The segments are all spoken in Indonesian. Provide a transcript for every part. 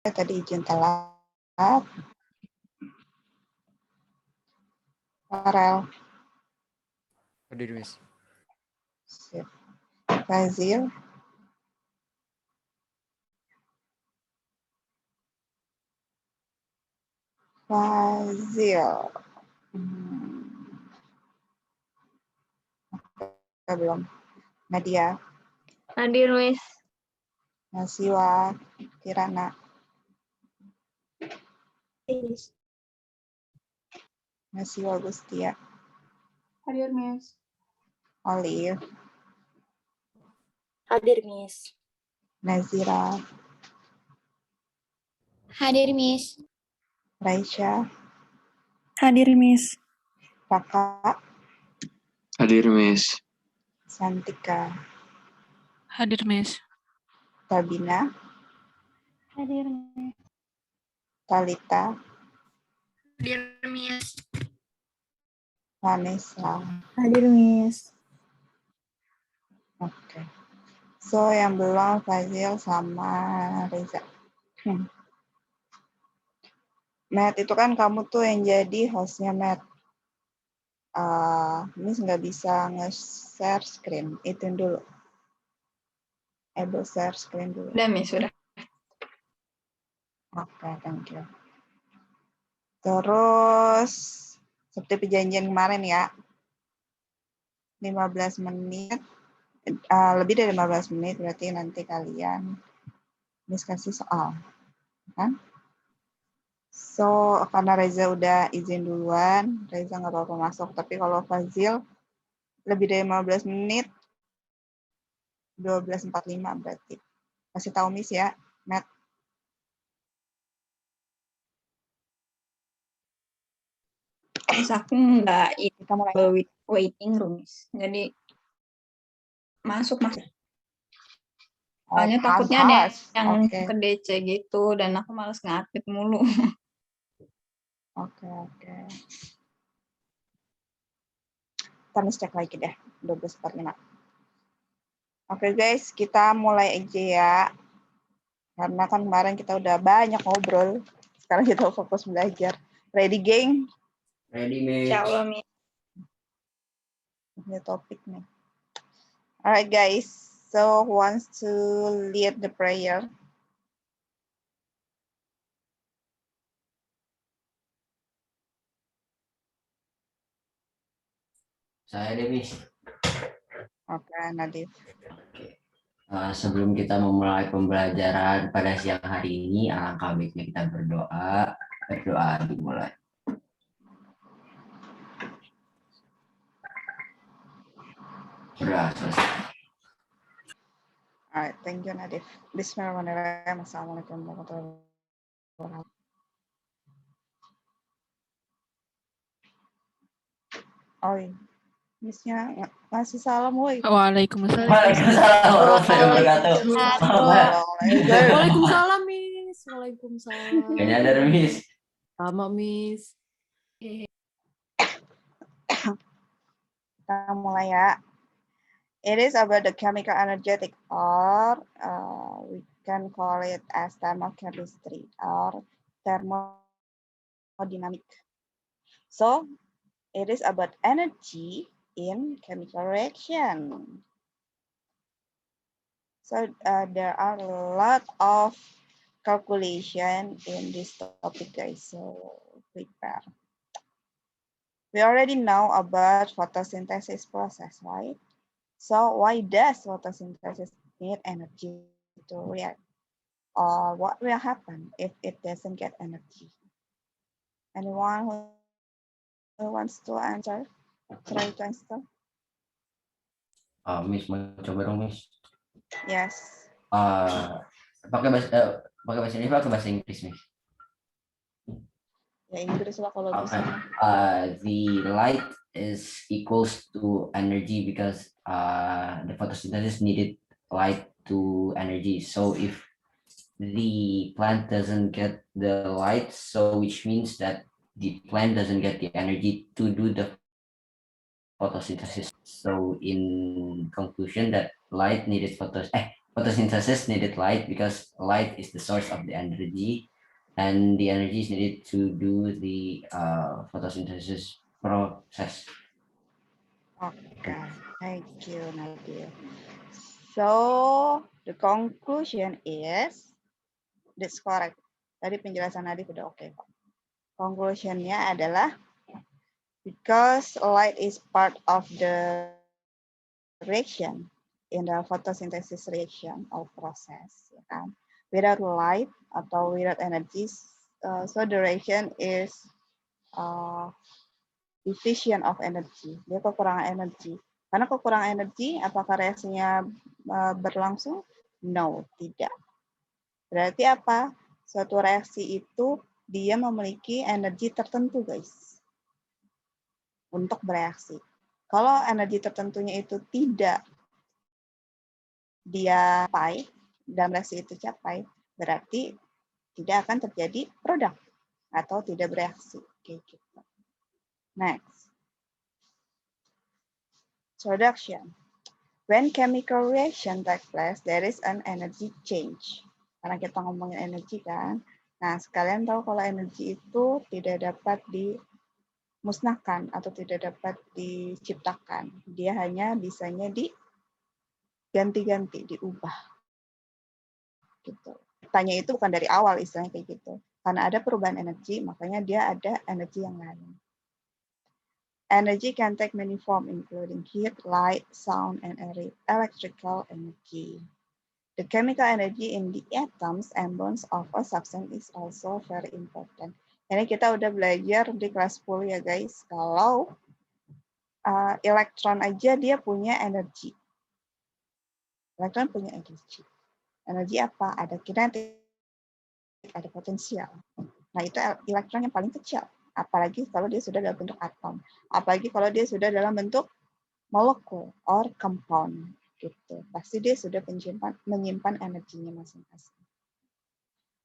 tadi izin telat. Farel. Hadir, Miss. Sip. Fazil. Fazil. Belum. Nadia. Hadir, Miss. Nasiwa. Kirana. Nasiwa Gustia. Hadir, Miss. Olive. Hadir, Miss. Nazira. Hadir, Miss. Raisya. Hadir, Miss. Raka. Hadir, Miss. Santika. Hadir, Miss. Sabina. Hadir, Miss. Talita. Hadir, Miss. Vanessa. Hadir, Miss. Oke. So, yang belum Fazil sama Reza. Matt, itu kan kamu tuh yang jadi hostnya, Matt. Miss nggak bisa nge-share screen. Itu dulu. Able share screen dulu. Udah, Miss, sudah. Oke, thank you. Terus, seperti perjanjian kemarin ya, 15 menit, lebih dari 15 menit, berarti nanti kalian diskusi soal. Kan? So, karena Reza udah izin duluan, Reza nggak apa-apa masuk. Tapi kalau Fazil, lebih dari 15 menit, 12.45 berarti. Kasih tahu Miss ya, Matt. Miss, aku nggak Kita mulai. waiting room, Miss. Jadi, masuk. Oh, Soalnya takutnya ada yang Oke. ke DC gitu, dan aku males nge-update mulu. Oke. Kita Miss cek lagi deh, 12.45. Oke guys, kita mulai aja ya. Karena kan kemarin kita udah banyak ngobrol. Sekarang kita fokus belajar. Ready, geng? Ready, Miss. Insya Allah, Miss. Ini topik nih. Alright guys, so who wants to lead the prayer? Saya deh, Miss. Oke, Nadif. Sebelum kita memulai pembelajaran pada siang hari ini, alangkah baiknya kita berdoa. Berdoa dimulai. Berdoa selesai. Alright, thank you Nadif. Bismillahirrahmanirrahim. Assalamualaikum warahmatullahi wabarakatuh. Oh iya. Miss-nya ngasih salam, woi. Waalaikumsalam. Waalaikumsalam warahmatullahi wabarakatuh. Waalaikumsalam, Miss. Waalaikumsalam. Gak nyadar, Miss. Sama, Miss. Kita mulai ya. It is about the chemical energetic, or we can call it as thermochemistry or thermodynamic. So, it is about energy in chemical reaction. So, there are a lot of calculation in this topic, guys. So, prepare. We already know about photosynthesis process, right? So why does photosynthesis need energy to react? Or what will happen if it doesn't get energy? Anyone who wants to answer? Try to answer. Miss, mau coba dong, Miss. Yes. Pakai bahasa Indonesia, pakai bahasa Inggris, Miss. Ya Inggris lah kalau bisa. The light is equals to energy because the photosynthesis needed light to energy. So if the plant doesn't get the light, so which means that the plant doesn't get the energy to do the photosynthesis. So in conclusion, that light needed photosynthesis needed light because light is the source of the energy, and the energy is needed to do the photosynthesis process. Okay, thank you, Nadia. So the conclusion is that's correct. Tadi penjelasan Nadia udah oke kok. Conclusionnya adalah because light is part of the reaction in the photosynthesis reaction or process, ya kan? Without light atau without energy, so the reaction is deficient of energy. Dia kekurangan energi. Karena kekurangan energi, apakah reaksinya berlangsung? No, tidak. Berarti apa? Suatu reaksi itu dia memiliki energi tertentu, guys, untuk bereaksi. Kalau energi tertentunya itu tidak dia capai, dalam reaksi itu capai, berarti tidak akan terjadi produk atau tidak bereaksi. Kayak gitu. Next. Introduction. When chemical reaction take place, there is an energy change. Karena kita ngomongin energi kan. Nah, sekalian tahu kalau energi itu tidak dapat dimusnahkan atau tidak dapat diciptakan. Dia hanya bisanya diganti-ganti, diubah. Gitu. Tanya itu bukan dari awal istilahnya kayak gitu. Karena ada perubahan energi, makanya dia ada energi yang lain. Energy can take many forms, including heat, light, sound, and electrical energy. The chemical energy in the atoms and bonds of a substance is also very important. Ini kita udah belajar di kelas 10 ya guys, kalau elektron aja dia punya energi. Elektron punya energi. Energi apa? Ada kinetik, ada potensial. Nah itu elektron yang paling kecil. Apalagi kalau dia sudah dalam bentuk atom. Apalagi kalau dia sudah dalam bentuk molekul or compound. Gitu. Pasti dia sudah menyimpan energinya masing-masing.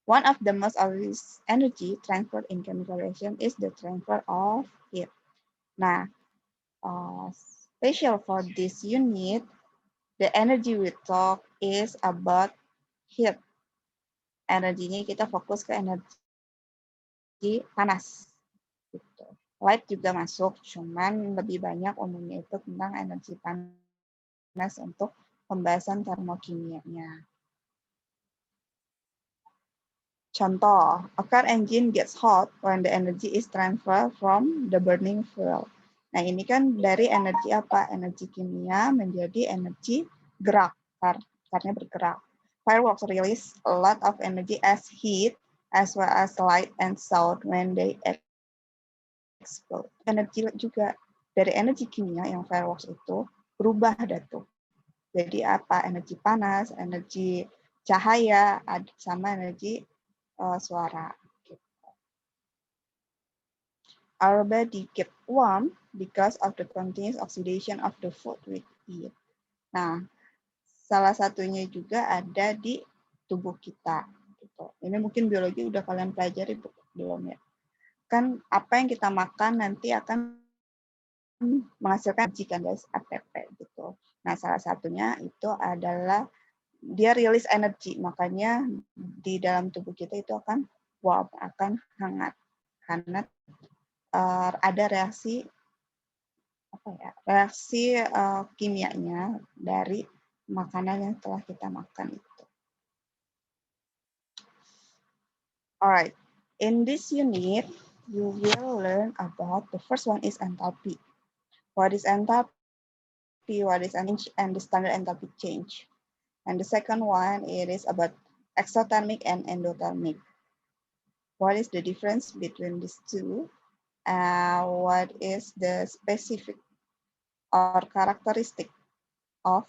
One of the most obvious energy transferred in chemical reaction is the transfer of heat. Nah, special for this unit, the energy we talk is about heat. Energinya kita fokus ke energi panas. Gitu. Light juga masuk, cuman lebih banyak umumnya itu tentang energi panas untuk pembahasan termokimianya. Contoh, a car engine gets hot when the energy is transferred from the burning fuel. Nah, ini kan dari energi apa? Energi kimia menjadi energi gerak, karnya bergerak. Fireworks release a lot of energy as heat, as well as light and sound when they explode. Energi juga dari energi kimia yang fireworks itu berubah tuh. Jadi apa? Energi panas, energi cahaya, sama energi suara. Our body get warm because of the continuous oxidation of the food we eat. Nah, salah satunya juga ada di tubuh kita. Gitu. Ini mungkin biologi udah kalian pelajari belum ya? Kan apa yang kita makan nanti akan menghasilkan energi kan guys, ATP gitu. Nah, salah satunya itu adalah dia rilis energi, makanya di dalam tubuh kita itu akan warm, akan hangat karena ada reaksi kimianya dari makanan yang telah kita makan itu. Alright, in this unit you will learn about the first one is enthalpy. What is enthalpy? What is energy and the standard enthalpy change? And the second one, it is about exothermic and endothermic. What is the difference between these two? What is the specific or characteristic of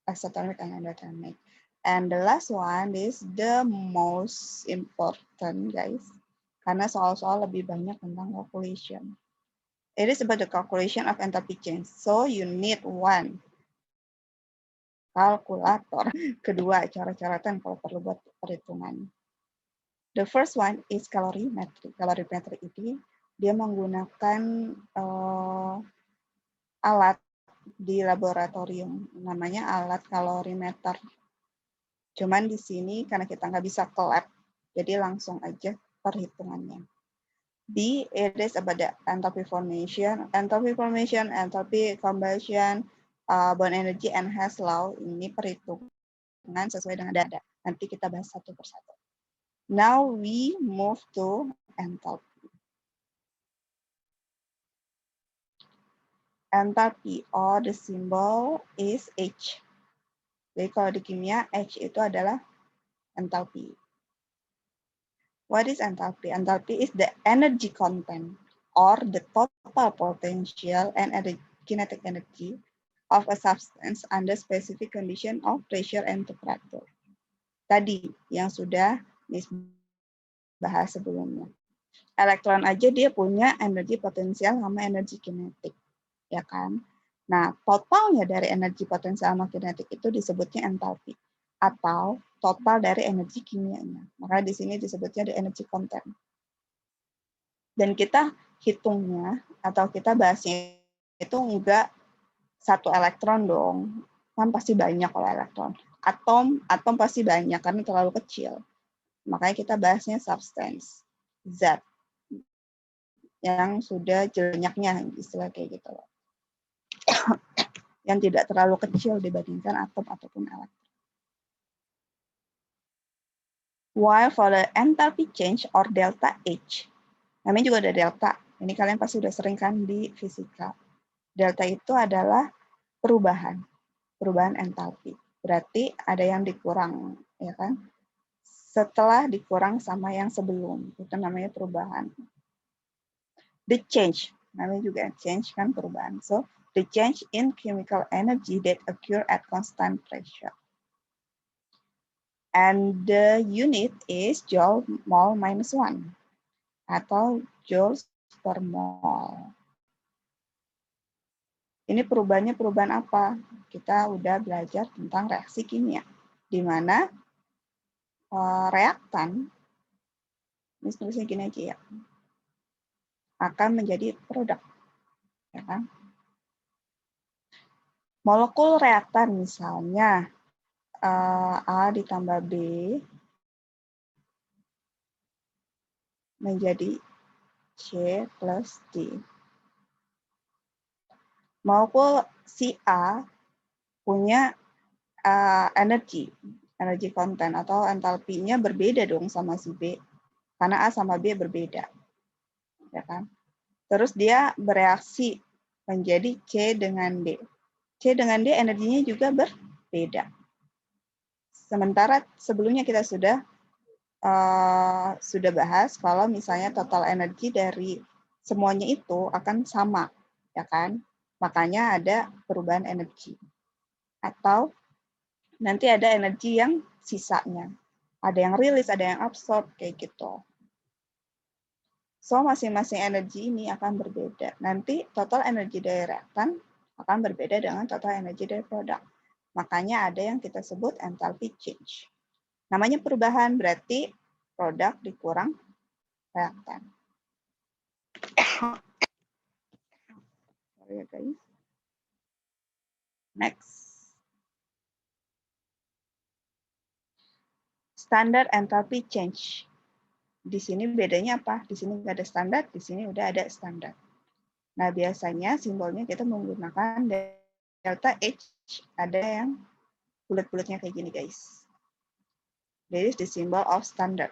exothermic and endothermic? And the last one is the most important, guys. Karena soal-soal lebih banyak tentang calculation. It is about the calculation of enthalpy change. So you need one kalkulator. Kedua, cara-caratan kalau perlu buat perhitungan. The first one is calorimetry. Calorimetry ini dia menggunakan alat di laboratorium, namanya alat kalorimeter. Cuman di sini karena kita nggak bisa collab, jadi langsung aja perhitungannya. B, it is about the enthalpy formation, enthalpy combustion, bond energy, and Hess law. Ini perhitungan sesuai dengan data. Nanti kita bahas satu persatu. Now we move to enthalpy. Enthalpy or the symbol is H. Jadi kalau di kimia H itu adalah enthalpy. What is enthalpy? Enthalpy is the energy content or the total potential and kinetic energy of a substance under specific condition of pressure and temperature. Tadi yang sudah dibahas sebelumnya. Elektron aja dia punya energi potensial sama energi kinetik, ya kan? Nah, totalnya dari energi potensial sama kinetik itu disebutnya enthalpy atau total dari energi kimianya. Maka di sini disebutnya the energy content. Dan kita hitungnya atau kita bahasnya itu enggak satu elektron dong. Kan pasti banyak kalau elektron. Atom pasti banyak karena terlalu kecil. Makanya kita bahasnya substance, zat, yang sudah banyaknya istilah kayak gitu loh. Yang tidak terlalu kecil dibandingkan atom ataupun elektron. While for the enthalpy change or delta H, namanya juga ada delta. Ini kalian pasti udah sering kan di fisika. Delta itu adalah perubahan enthalpy. Berarti ada yang dikurang, ya kan? Setelah dikurang sama yang sebelum, itu namanya perubahan. The change, namanya juga change kan perubahan. So, the change in chemical energy that occur at constant pressure. And the unit is joule mole minus 1 atau joules per mole. Ini perubahannya perubahan apa? Kita udah belajar tentang reaksi kimia, di mana reaktan, ini tulisnya gini aja ya, akan menjadi produk, ya kan? Molekul reaktan misalnya A ditambah B menjadi C plus D. Molekul si A punya energi konten atau entalpinya berbeda dong sama si B, karena A sama B berbeda, ya kan? Terus dia bereaksi menjadi C dengan D. C dengan D energinya juga berbeda. Sementara sebelumnya kita sudah bahas kalau misalnya total energi dari semuanya itu akan sama, ya kan? Makanya ada perubahan energi. Atau nanti ada energi yang sisanya. Ada yang rilis, ada yang absorb, kayak gitu. So, masing-masing energi ini akan berbeda. Nanti total energi dari reaktan akan berbeda dengan total energi dari produk. Makanya ada yang kita sebut enthalpy change. Namanya perubahan, berarti produk dikurang reaktan. Sorry ya guys. Next. Standard enthalpy change. Di sini bedanya apa? Di sini nggak ada standar, di sini udah ada standar. Nah, biasanya simbolnya kita menggunakan delta H, ada yang bulat-bulatnya kayak gini, guys. This is the symbol of standard.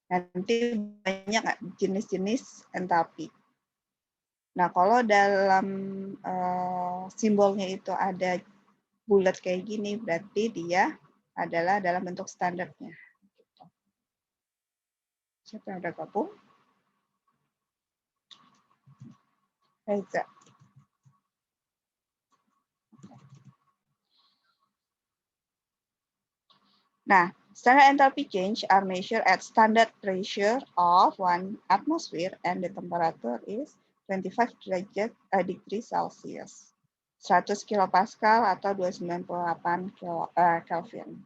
Nanti banyak jenis-jenis enthalpy. Nah, kalau dalam simbolnya itu ada bulat kayak gini, berarti dia adalah dalam bentuk standarnya. Siapa yang udah gabung? Reza. Nah, standard enthalpy change are measured at standard pressure of 1 atmosphere and the temperature is 25 degrees Celsius. 100 kilopascal atau 298 Kelvin.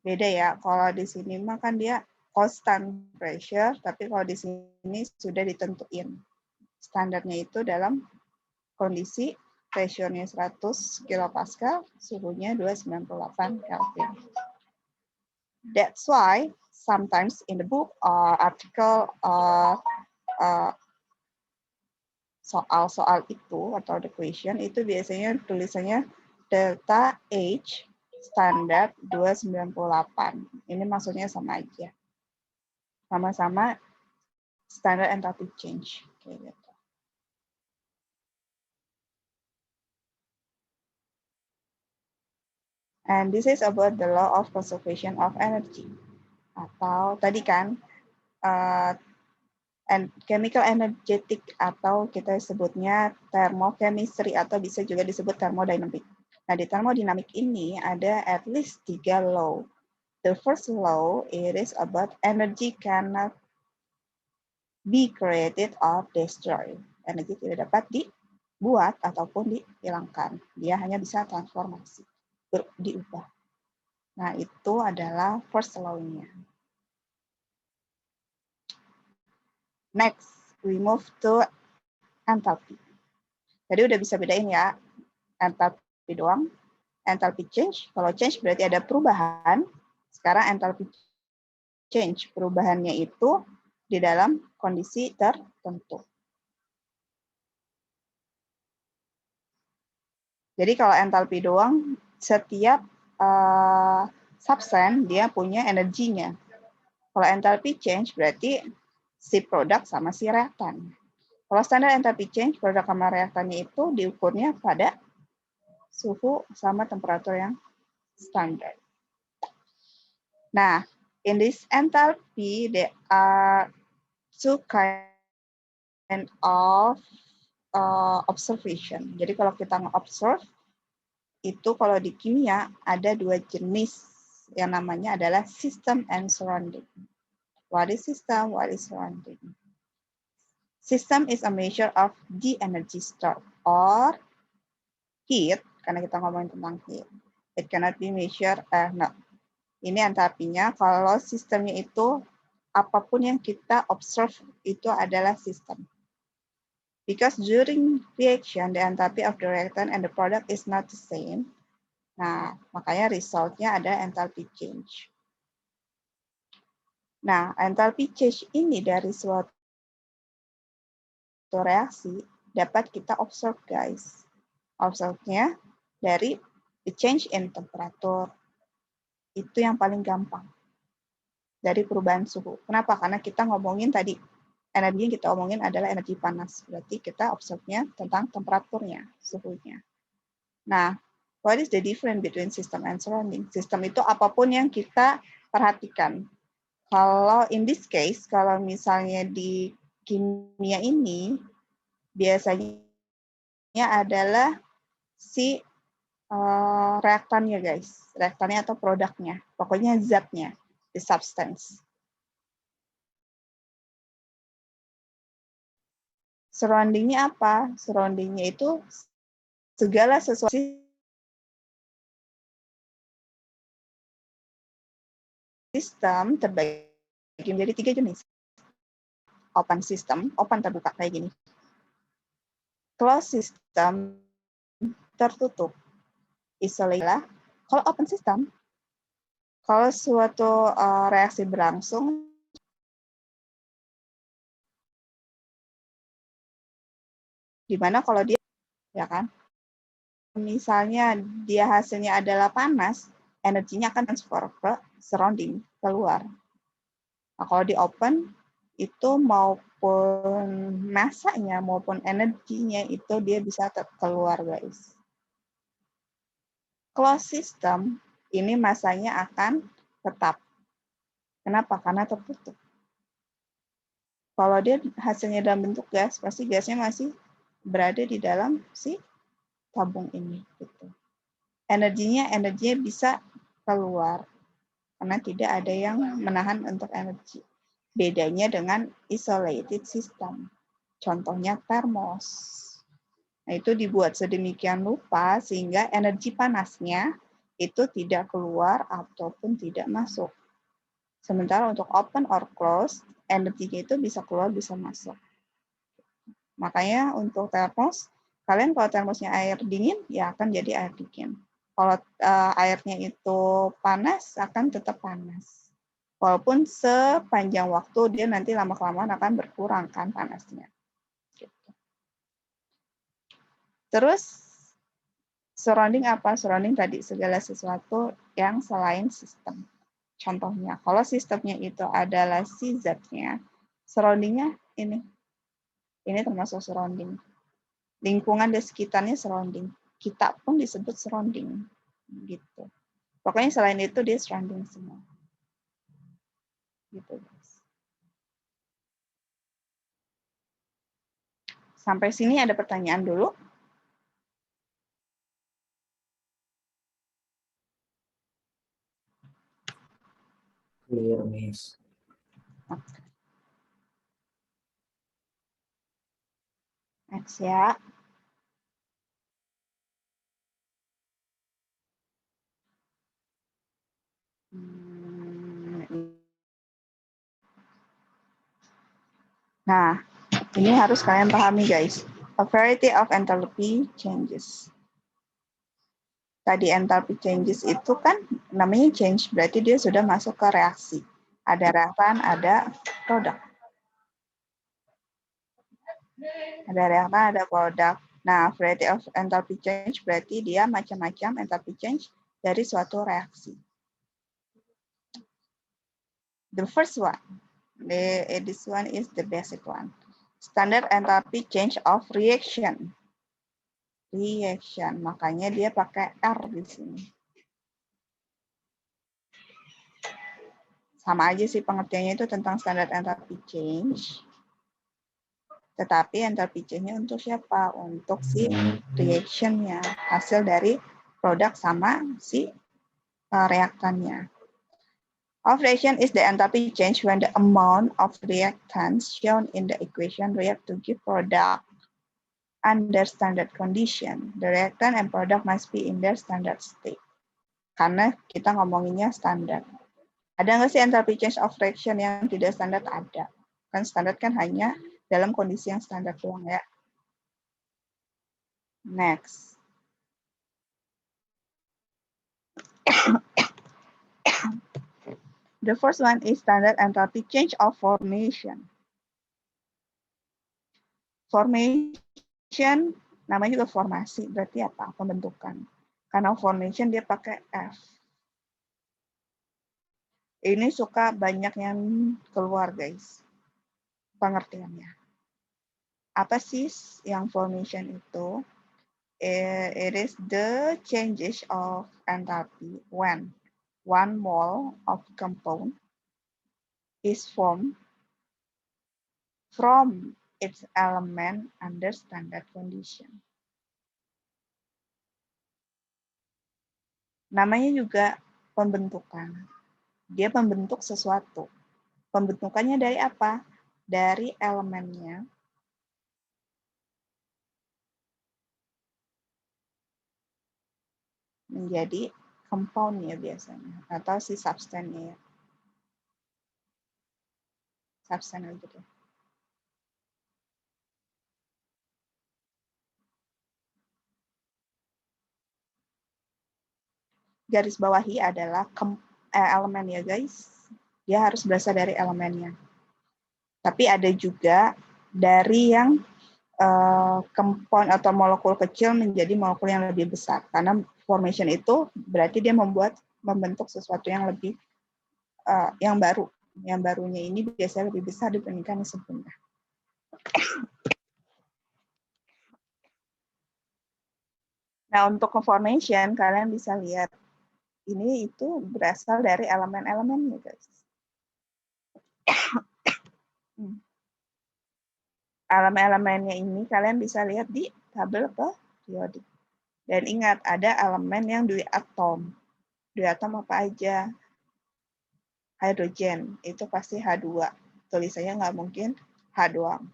Beda ya, kalau di sini mah kan dia constant pressure, tapi kalau di sini sudah ditentuin. Standarnya itu dalam kondisi pressure-nya 100 kilopascal, suhunya 298 Kelvin. That's why sometimes in the book or article soal-soal itu atau the question itu biasanya tulisannya delta H standar 298. Ini maksudnya sama aja. Sama-sama standard enthalpy change. Kayak gitu. And this is about the law of conservation of energy. Atau tadi kan, chemical energetic atau kita sebutnya thermochemistry atau bisa juga disebut thermodynamic. Nah, di thermodynamic ini ada at least 3 law. The first law it is about energy cannot be created or destroyed. Energi tidak dapat dibuat ataupun dihilangkan. Dia hanya bisa transformasi, diubah. Nah, itu adalah first law-nya. Next, we move to enthalpy. Jadi udah bisa bedain ya, enthalpy doang, enthalpy change. Kalau change berarti ada perubahan. Sekarang enthalpy change, perubahannya itu di dalam kondisi tertentu. Jadi kalau enthalpy doang, setiap substance dia punya energinya. Kalau enthalpy change berarti si produk sama si reaktan. Kalau standar enthalpy change, produk sama reaktannya itu diukurnya pada suhu sama temperatur yang standar. Nah, in this enthalpy, there are two kind of observation. Jadi kalau kita nge-observe, itu kalau di kimia ada 2 jenis yang namanya adalah system and surrounding. What is system? What is surrounding? System is a measure of the energy stored or heat, karena kita ngomongin tentang heat. It cannot be measured, no. Ini enthalpinya, kalau sistemnya itu, apapun yang kita observe itu adalah sistem. Because during reaction, the enthalpy of the reactant and the product is not the same. Nah, makanya resultnya ada enthalpy change. Nah, enthalpy change ini dari suatu reaksi dapat kita observe, guys. Observe-nya dari the change in temperature. Itu yang paling gampang. Dari perubahan suhu. Kenapa? Karena kita ngomongin tadi, energi yang kita omongin adalah energi panas. Berarti kita observe-nya tentang temperaturnya, suhunya. Nah, what is the difference between system and surrounding? Sistem itu apapun yang kita perhatikan. Kalau in this case, kalau misalnya di kimia ini, biasanya adalah si reaktannya, guys. Reaktannya atau produknya. Pokoknya zatnya, the substance. Surrounding-nya apa? Surrounding-nya itu segala sesuatu sistem terbagi menjadi 3 jenis. Open system, open terbuka kayak gini. Closed system, tertutup. Isolated. Kalau open system, kalau suatu reaksi berlangsung, di mana kalau dia, ya kan, misalnya dia hasilnya adalah panas, energinya akan transfer ke surrounding, keluar. Nah, kalau di open, itu maupun masanya, maupun energinya, itu dia bisa keluar, guys. Closed system, ini masanya akan tetap. Kenapa? Karena tertutup. Kalau dia hasilnya dalam bentuk gas, pasti gasnya masih berada di dalam si tabung ini. Gitu. Energinya bisa keluar, karena tidak ada yang menahan untuk energi. Bedanya dengan isolated system. Contohnya termos. Nah, itu dibuat sedemikian rupa sehingga energi panasnya itu tidak keluar ataupun tidak masuk. Sementara untuk open or closed, energinya itu bisa keluar, bisa masuk. Makanya untuk termos, kalian kalau termosnya air dingin, ya akan jadi air dingin. Kalau airnya itu panas, akan tetap panas. Walaupun sepanjang waktu dia nanti lama-kelamaan akan berkurang kan panasnya. Gitu. Terus surrounding apa? Surrounding tadi segala sesuatu yang selain sistem. Contohnya, kalau sistemnya itu adalah si zatnya, surroundingnya ini. Ini termasuk surrounding. Lingkungan di sekitarnya surrounding. Kita pun disebut surrounding. Gitu. Pokoknya selain itu dia surrounding semua. Gitu, guys. Sampai sini ada pertanyaan dulu. Clear, Miss. Next ya. Nah, ini harus kalian pahami guys. A variety of enthalpy changes. Tadi enthalpy changes itu kan namanya change, berarti dia sudah masuk ke reaksi. Ada reaktan, ada produk. Ada reaktan, ada produk. Nah, variety of enthalpy change berarti dia macam-macam enthalpy change dari suatu reaksi. The first one, this one is the basic one. Standard enthalpy change of reaction. Reaction, makanya dia pakai R di sini. Sama aja sih pengertiannya itu tentang standard enthalpy change. Tetapi enthalpy change-nya untuk siapa? Untuk si reaction-nya, hasil dari produk sama si reaktannya. Of reaction is the enthalpy change when the amount of reactants shown in the equation react to give product under standard condition. The reactant and product must be in their standard state. Karena kita ngomonginnya standar. Ada nggak sih enthalpy change of reaction yang tidak standar? Ada. Kan standar kan hanya dalam kondisi yang standar doang ya. Next. The first one is standard enthalpy change of formation. Formation namanya juga formasi, berarti apa? Pembentukan. Karena formation dia pakai F. Ini suka banyak yang keluar guys, pengertiannya. Apa sih yang formation itu? It is the changes of enthalpy when 1 mole of compound is formed from its element under standard condition. Namanya juga pembentukan. Dia membentuk sesuatu. Pembentukannya dari apa? Dari elemennya. Menjadi compound ya biasanya. Atau si substannya ya. Substan aja deh. Garis bawahi adalah elemen ya guys. Dia harus berasal dari elemennya. Tapi ada juga dari yang compound atau molekul kecil menjadi molekul yang lebih besar. Karena formation itu berarti dia membentuk sesuatu yang lebih yang baru. Yang barunya ini biasanya lebih besar dibandingkan yang sebelumnya. Nah, untuk formation kalian bisa lihat ini itu berasal dari elemen-elemennya guys. Elemen-elemennya ini kalian bisa lihat di tabel periodik. Dan ingat ada elemen yang dua atom. Dua atom apa aja? Hidrogen itu pasti H2. Tulisannya nggak mungkin H doang.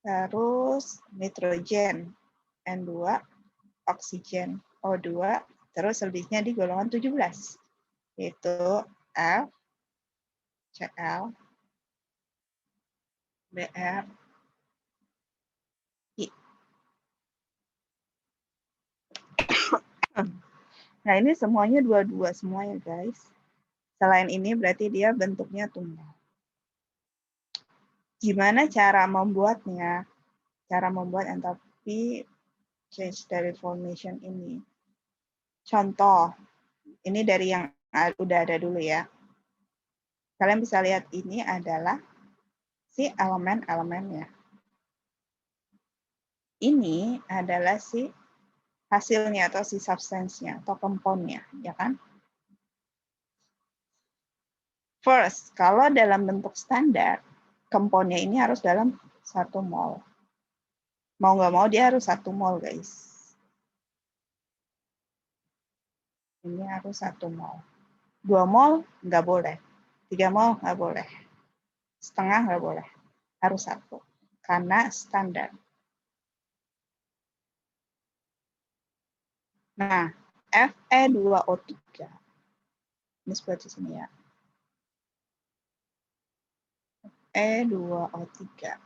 Terus nitrogen N2, oksigen O2, terus lebihnya di golongan 17. Yaitu F, Cl, Br, I. Nah, ini semuanya dua-dua semuanya, guys. Selain ini berarti dia bentuknya tunggal. Gimana cara membuatnya? Cara membuat enthalpy change dari formation ini. Contoh, ini dari yang udah ada dulu ya. Kalian bisa lihat ini adalah si elemen-elemennya. Ini adalah si hasilnya atau si substance-nya atau komponnya, ya kan? First, kalau dalam bentuk standar, komponnya ini harus dalam 1 mol. Mau nggak mau dia harus 1 mol, guys. Ini harus 1 mol. 2 mol nggak boleh. 3 mol nggak boleh. Setengah nggak boleh. Harus 1. Karena standar. Nah, Fe2O3. Ini seperti sini ya. E2O3.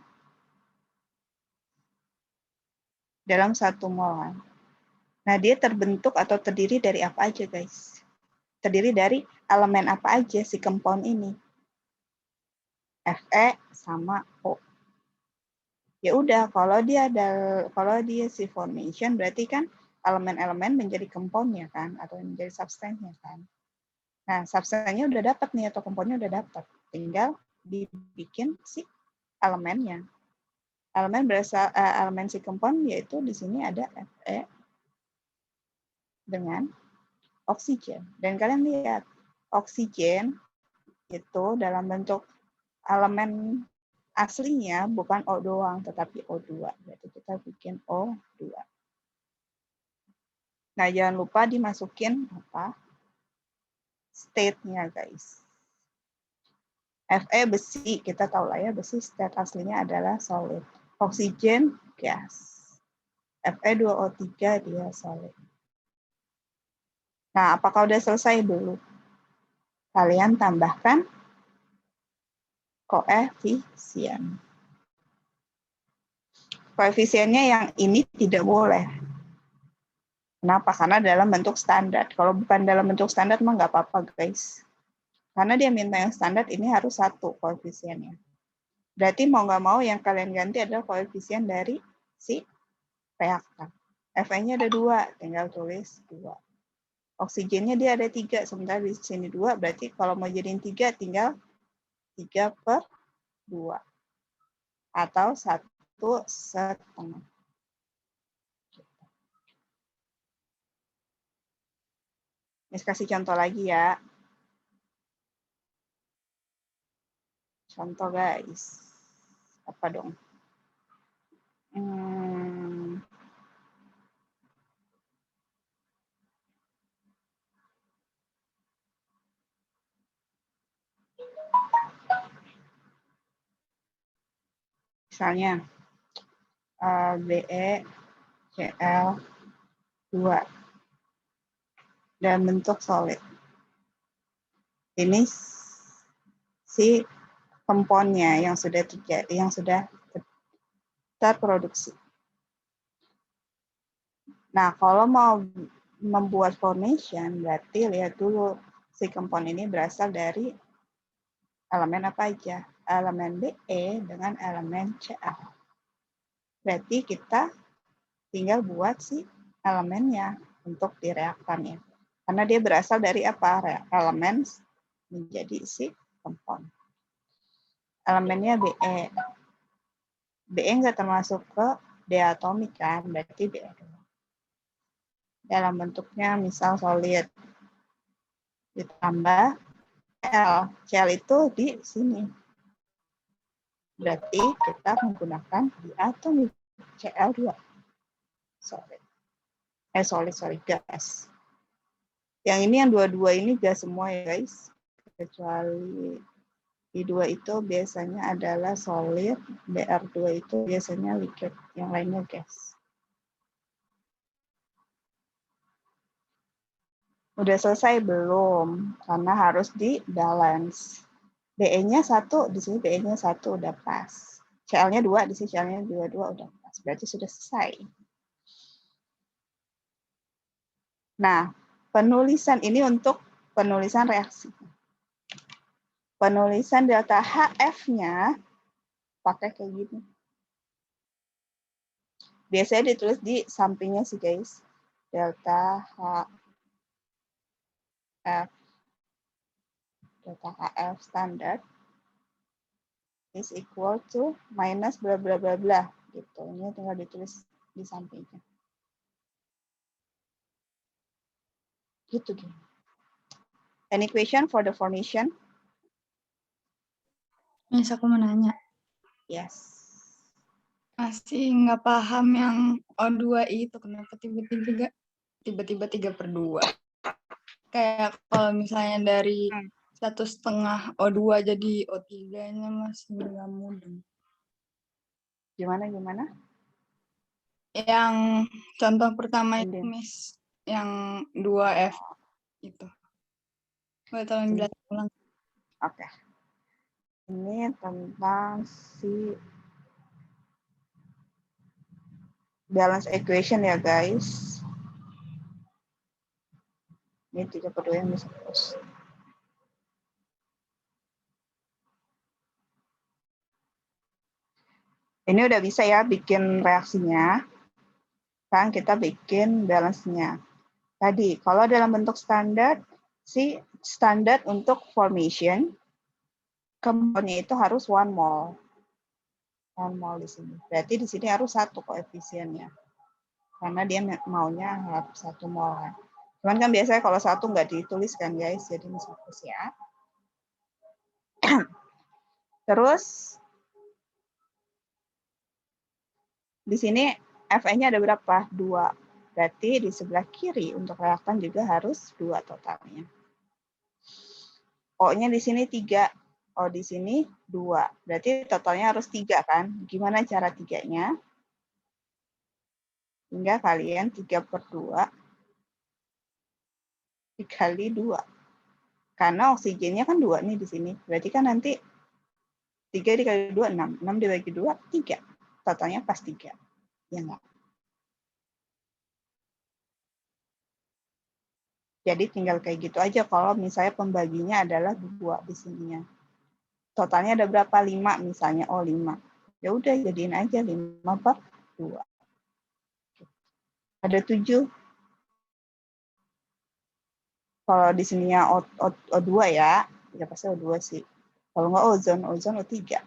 Dalam 1 mol kan. Nah, dia terbentuk atau terdiri dari apa aja, guys? Terdiri dari elemen apa aja si kompon ini? Fe sama O. Ya udah, kalau dia si formation berarti kan elemen-elemen menjadi komponnya kan atau menjadi substansinya kan. Nah, substansinya udah dapat nih atau komponnya udah dapat. Tinggal dibikin si elemennya. Elemen berasal elemen si kompon yaitu di sini ada Fe dengan oksigen. Dan kalian lihat, oksigen itu dalam bentuk elemen aslinya bukan O doang, tetapi O2. Berarti kita bikin O2. Nah, jangan lupa dimasukin apa? State-nya, guys. Fe besi, kita tahu lah ya, besi state aslinya adalah solid. Oksigen, gas. Fe2O3 dia solid. Nah, apakah udah selesai dulu? Kalian tambahkan koefisien. Koefisiennya yang ini tidak boleh. Kenapa? Karena dalam bentuk standar. Kalau bukan dalam bentuk standar, mah nggak apa-apa, guys. Karena dia minta yang standar, ini harus 1 koefisiennya. Berarti mau nggak mau yang kalian ganti adalah koefisien dari si reaktan. Fe-nya ada 2, tinggal tulis 2. Oksigennya dia ada 3, sementara di sini 2, berarti kalau mau jadiin 3, tinggal 3/2. Atau 1/2. Ini kasih contoh lagi ya. Contoh, guys. Apa dong? Misalnya BeCl2 dalam bentuk solid. Ini si komponnya yang sudah terproduksi. Nah, kalau mau membuat formation, berarti lihat dulu si kompon ini berasal dari elemen apa aja? Elemen Be dengan elemen Cl. Berarti kita tinggal buat si elemennya untuk di reaktannya. Karena dia berasal dari apa? Elemen menjadi si kompon. Elemennya Be. Be nggak termasuk ke diatomik kan, berarti Be. Dalam bentuknya misal solid. Ditambah Cl. Cl itu di sini. Berarti kita menggunakan diatomik Cl2. Solid. Gas. Yang ini yang dua-dua ini gas semua ya, guys. Kecuali I2 itu biasanya adalah solid, Br2 itu biasanya liquid, yang lainnya gas. Udah selesai belum? Karena harus di balance. Be-nya 1, di sini Be-nya 1 udah pas. Cl-nya 2, di sini Cl-nya 2 udah pas. Berarti sudah selesai. Nah, penulisan ini untuk penulisan reaksi. Penulisan delta HF-nya pakai kayak gini. Biasanya ditulis di sampingnya sih guys. Delta HF standard is equal to minus bla bla bla bla gitu. Ini tinggal ditulis di sampingnya. Gitu. Any question for the formation? Miss, aku mau nanya. Yes. Masih nggak paham yang O2 itu kenapa tiba-tiba 3/2. Kayak kalau misalnya dari 1,5 O2 jadi O3-nya masih nggak mudeng. Gimana? Yang contoh pertama itu, Ending. Miss, yang 2F itu. Boleh tolong jelasin ulang? Oke. Ini tentang si balance equation ya guys. Ini 3/2 yang bisa terus. Ini udah bisa ya bikin reaksinya. Sekarang kita bikin balance-nya. Tadi, kalau dalam bentuk standar, si standar untuk formation, compound-nya itu harus 1 mol. 1 mol di sini. Berarti di sini harus 1 koefisiennya. Karena dia maunya harus 1 mol. Cuman kan biasanya kalau 1 nggak dituliskan guys, jadi ini hapus ya. Terus, di sini Fe-nya ada berapa? 2. Berarti di sebelah kiri untuk reaktan juga harus 2 totalnya. O-nya di sini 3. O di sini 2. Berarti totalnya harus 3 kan? Gimana cara 3-nya? Hingga kalian 3/2 dikali 2. Karena oksigennya kan 2 nih di sini. Berarti kan nanti 3 dikali 2, 6. 6 dibagi 2, 3. Totalnya pas 3. Ya enggak? Jadi tinggal kayak gitu aja kalau misalnya pembaginya adalah 2 di sininya. Totalnya ada berapa? 5 misalnya. Oh, 5. Ya udah jadiin aja 5/2. Ada 7. Kalau di sininya O2 ya pasti O2 sih. Kalau nggak ozon O3.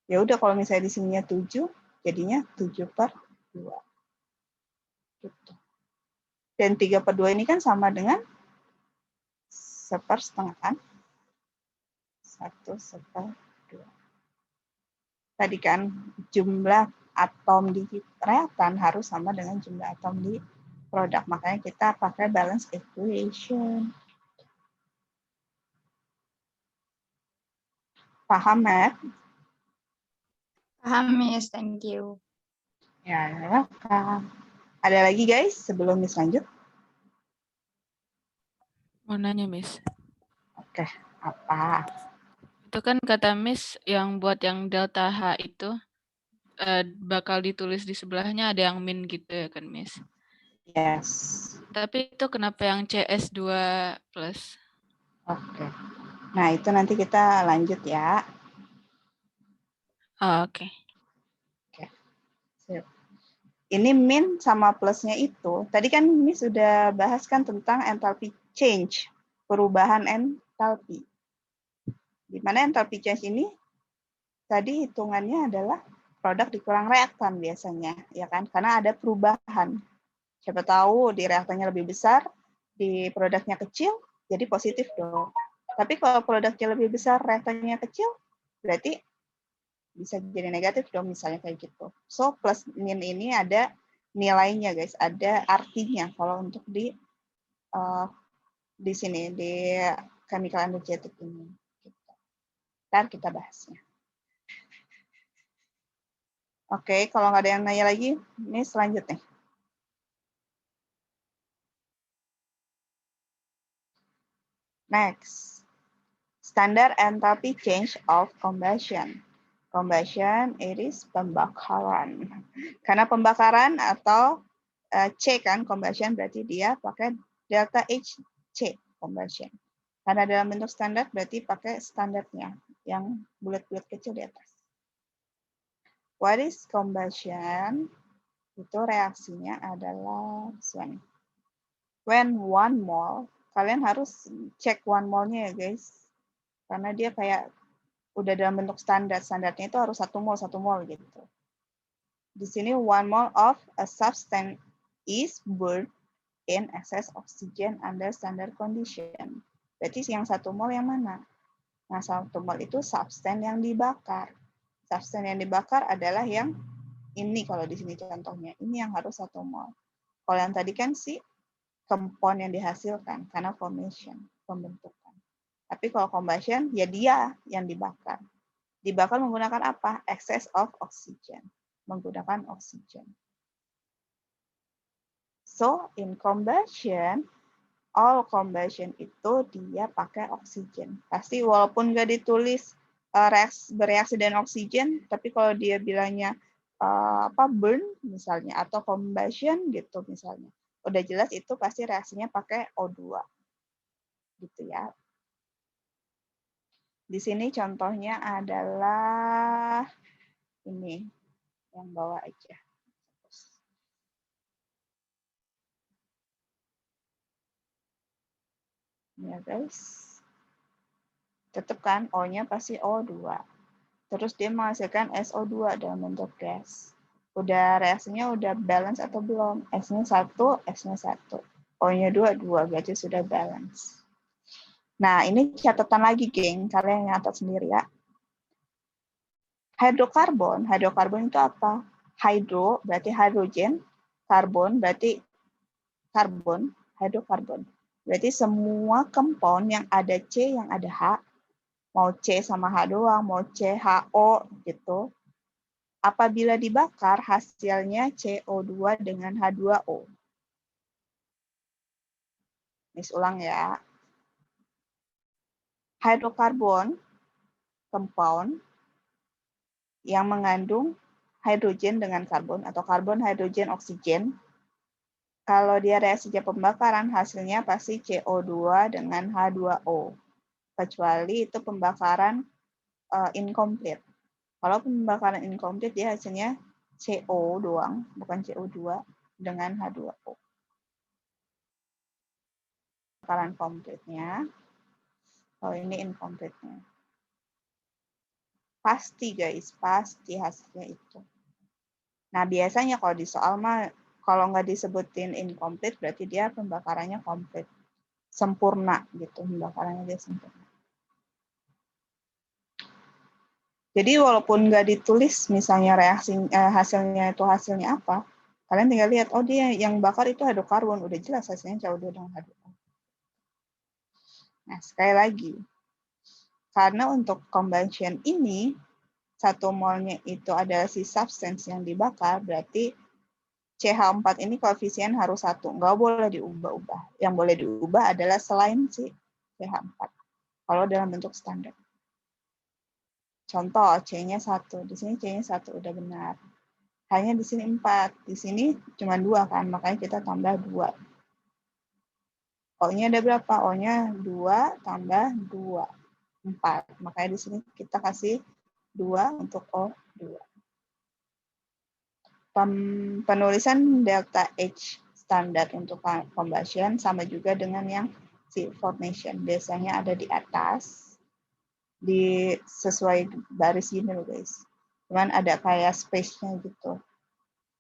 Ya udah kalau misalnya di sininya 7, jadinya 7/2. Gitu. Dan 3/2 ini kan sama dengan 1/2 kan? 1/2. Tadi kan jumlah atom di reaktan harus sama dengan jumlah atom di produk. Makanya kita pakai balance equation. Paham, Matt? Paham, Miss. Thank you. Ya, welcome. Ada lagi guys sebelum Miss lanjut? Mau nanya, Miss. Oke, apa? Itu kan kata Miss yang buat yang delta H itu bakal ditulis di sebelahnya ada yang min gitu ya kan, Miss? Yes. Tapi itu kenapa yang CS2+? Oke. Nah, itu nanti kita lanjut ya. Oh, oke. Sip. Ini min sama plusnya itu, tadi kan Miss sudah bahas kan tentang enthalpy change, perubahan enthalpy. Di mana enthalpy change ini tadi hitungannya adalah produk dikurang reaktan biasanya, ya kan? Karena ada perubahan. Siapa tahu di reaktannya lebih besar, di produknya kecil, jadi positif dong. Tapi kalau produknya lebih besar, reaktannya kecil, berarti bisa jadi negatif dong, misalnya kayak gitu. So, plus min ini ada nilainya, guys. Ada artinya kalau untuk di sini, di chemical energetic ini. Ntar kita bahasnya. Oke, kalau nggak ada yang nanya lagi, ini selanjutnya. Next, standard enthalpy change of combustion. Combustion it is pembakaran. Karena pembakaran atau C kan combustion berarti dia pakai delta H C combustion. Karena dalam bentuk standar berarti pakai standarnya yang bulat-bulat kecil di atas. What is combustion? Itu reaksinya adalah when 1 mole, kalian harus cek 1 mole-nya ya guys. Karena dia kayak udah dalam bentuk standar. Standarnya itu harus 1 mol gitu. Di sini 1 mole of a substance is burned in excess oxygen under standard condition. Berarti yang 1 mol yang mana? Nah, 1 mol itu substance yang dibakar. Substance yang dibakar adalah yang ini kalau di sini contohnya. Ini yang harus 1 mol. Kalau yang tadi kan si compound yang dihasilkan karena formation, pembentukan. Tapi kalau combustion, ya dia yang dibakar. Dibakar menggunakan apa? Excess of oxygen. Menggunakan oksigen. So, in combustion, all combustion itu dia pakai oksigen. Pasti walaupun nggak ditulis bereaksi dengan oksigen, tapi kalau dia bilangnya burn misalnya, atau combustion gitu misalnya, udah jelas itu pasti reaksinya pakai O2. Gitu ya. Di sini contohnya adalah ini, yang bawah aja. Ya guys. Tetap kan O-nya pasti O2. Terus dia menghasilkan SO2 dalam bentuk gas. Udah reaksinya udah balance atau belum? S-nya 1, S-nya 1. O-nya 2, 2. Berarti sudah balance. Nah, ini catatan lagi, geng. Kalian nyatat sendiri ya. Hidrokarbon itu apa? Hydro berarti hidrogen, karbon berarti karbon, hidrokarbon. Berarti semua compound yang ada C, yang ada H, mau C sama H doang, mau CHO gitu. Apabila dibakar, hasilnya CO2 dengan H2O. Miss ulang ya. Hidrokarbon, compound, yang mengandung hidrogen dengan karbon, atau karbon, hidrogen, oksigen. Kalau dia reaksinya pembakaran, hasilnya pasti CO2 dengan H2O. Kecuali itu pembakaran incomplete. Kalau pembakaran incomplete, dia hasilnya CO doang, bukan CO2, dengan H2O. Pembakaran komplitnya, oh ini incomplete-nya. Pasti guys, pasti hasilnya itu. Nah biasanya kalau di soal mah, kalau nggak disebutin incomplete, berarti dia pembakarannya komplit. Sempurna gitu, pembakarannya dia sempurna. Jadi walaupun nggak ditulis misalnya reaksi hasilnya itu hasilnya apa, kalian tinggal lihat, oh dia yang bakar itu hidrokarbon, udah jelas hasilnya CO2 dengan H2O. Nah sekali lagi, karena untuk combustion ini 1 molnya itu adalah si substance yang dibakar, berarti CH4 ini koefisien harus 1, nggak boleh diubah-ubah. Yang boleh diubah adalah selain si CH4, kalau dalam bentuk standar. Contoh, C-nya 1. Di sini C-nya 1, udah benar. Hanya di sini 4. Di sini cuma 2 kan, makanya kita tambah 2. O-nya ada berapa? O-nya 2 tambah 2. 4. Makanya di sini kita kasih 2 untuk O2. Penulisan delta H standar untuk combustion sama juga dengan yang si formation. Biasanya ada di atas. Sesuai baris gini loh guys. Cuman ada kayak space-nya gitu.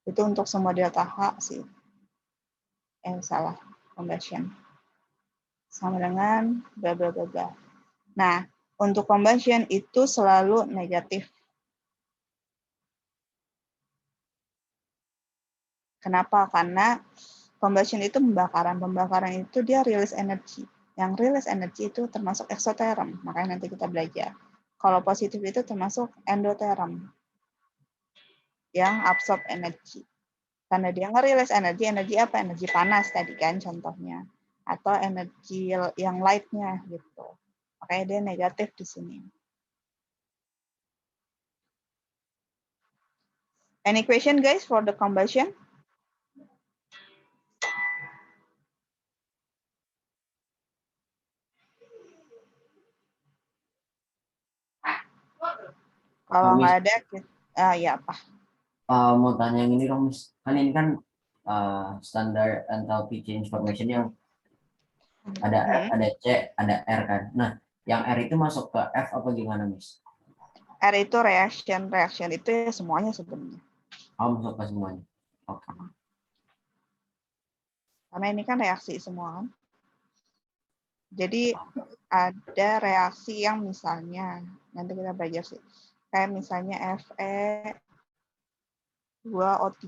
Itu untuk semua delta H sih. Salah. Combustion. Sama dengan bla bla bla bla. Nah, untuk combustion itu selalu negatif. Kenapa? Karena combustion itu pembakaran. Pembakaran itu dia release energy. Yang release energy itu termasuk exotherm. Makanya nanti kita belajar. Kalau positif itu termasuk endotherm. Yang absorb energy. Karena dia nge-release energi, energi apa? Energi panas tadi kan contohnya. Atau energi yang light-nya gitu. Makanya dia negatif di sini. Any question guys for the combustion? Kalau Miss, nggak ada, ya apa? mau tanya yang ini dong, Miss. Kan ini kan standar enthalpy change formation yang ada C, ada R kan. Nah, yang R itu masuk ke F apa gimana, Miss? R itu reaction itu ya semuanya sebenarnya. Oh, masuk ke semuanya. Oke. Karena ini kan reaksi semua kan. Jadi ada reaksi yang misalnya, nanti kita belajar sih. Kayak misalnya Fe2O3,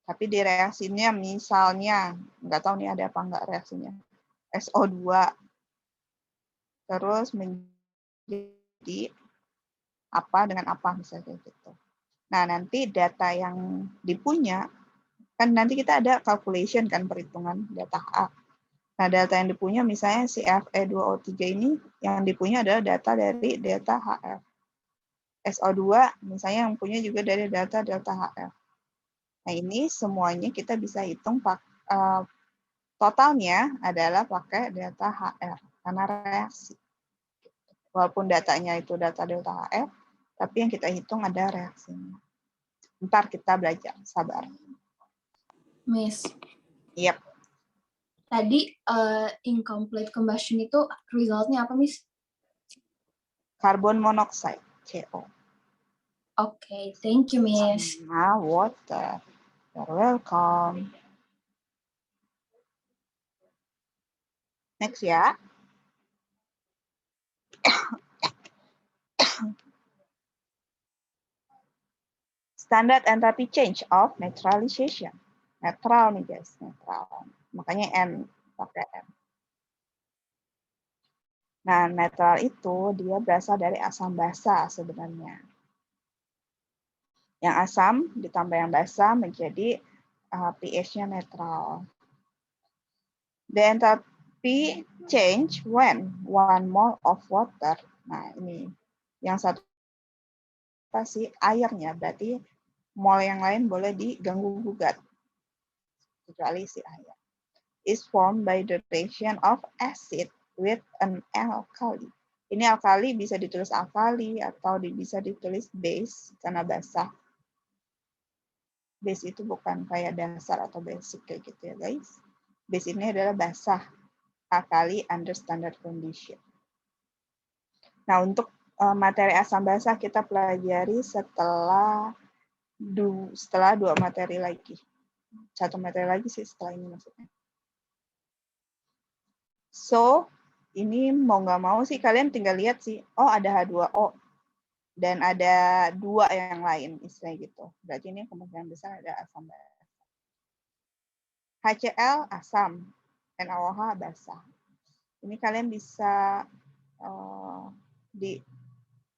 tapi di reaksinya misalnya, nggak tahu nih ada apa nggak reaksinya, SO2, terus menjadi apa dengan apa misalnya gitu. Nah, nanti data yang dipunya, kan nanti kita ada calculation kan, perhitungan data A. Nah, data yang dipunya misalnya si Fe2O3 ini, yang dipunya adalah data dari delta HF. SO2 misalnya yang punya juga dari data delta HF. Nah, ini semuanya kita bisa hitung totalnya adalah pakai delta HR karena reaksi. Walaupun datanya itu data delta HF, tapi yang kita hitung ada reaksinya. Ntar kita belajar, sabar. Miss, Yep. tadi incomplete combustion itu resultnya apa, Miss? Carbon monoxide, CO. Oke, thank you, Miss. Sama water. You're welcome. Next ya. Standard enthalpy change of neutralization. Netral nih guys, netral. Makanya N, pakai N. Nah, netral itu dia berasal dari asam basa sebenarnya. Yang asam ditambah yang basa menjadi pH-nya netral. The enthalpy change when 1 mole of water. Nah, ini yang satu pasti airnya, berarti mol yang lain boleh diganggu gugat kecuali si air. Is formed by the reaction of acid with an alkali. Ini alkali bisa ditulis alkali atau bisa ditulis base karena basah. Base itu bukan kayak dasar atau basic kayak gitu ya guys. Base ini adalah basah, alkali under standard condition. Nah, untuk materi asam basa kita pelajari setelah dua materi lagi. Satu materi lagi sih setelah ini maksudnya. So, ini mau nggak mau sih kalian tinggal lihat sih, oh ada H2O dan ada 2 yang lain istilahnya gitu. Berarti ini kemungkinan besar ada asam basa. HCl asam, NaOH basa. Ini kalian bisa di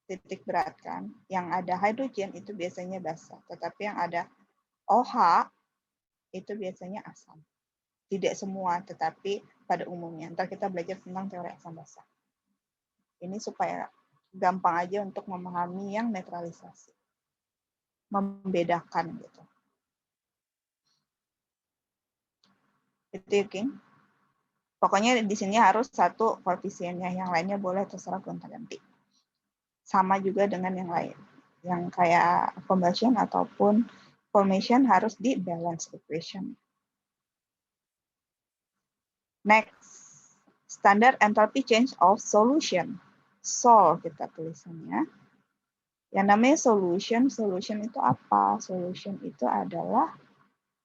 titik beratkan. Yang ada hidrogen itu biasanya basa, tetapi yang ada OH itu biasanya asam. Tidak semua, tetapi pada umumnya. Ntar kita belajar tentang teori asam basa. Ini supaya gampang aja untuk memahami yang netralisasi. Membedakan gitu. Itu ya, King. Pokoknya di sini harus satu koefisiennya, yang lainnya boleh terserah gonta-ganti. Sama juga dengan yang lain. Yang kayak combustion ataupun formation harus di balance equation. Next, standard enthalpy change of solution. Sol kita tulisannya. Yang namanya solution itu apa? Solution itu adalah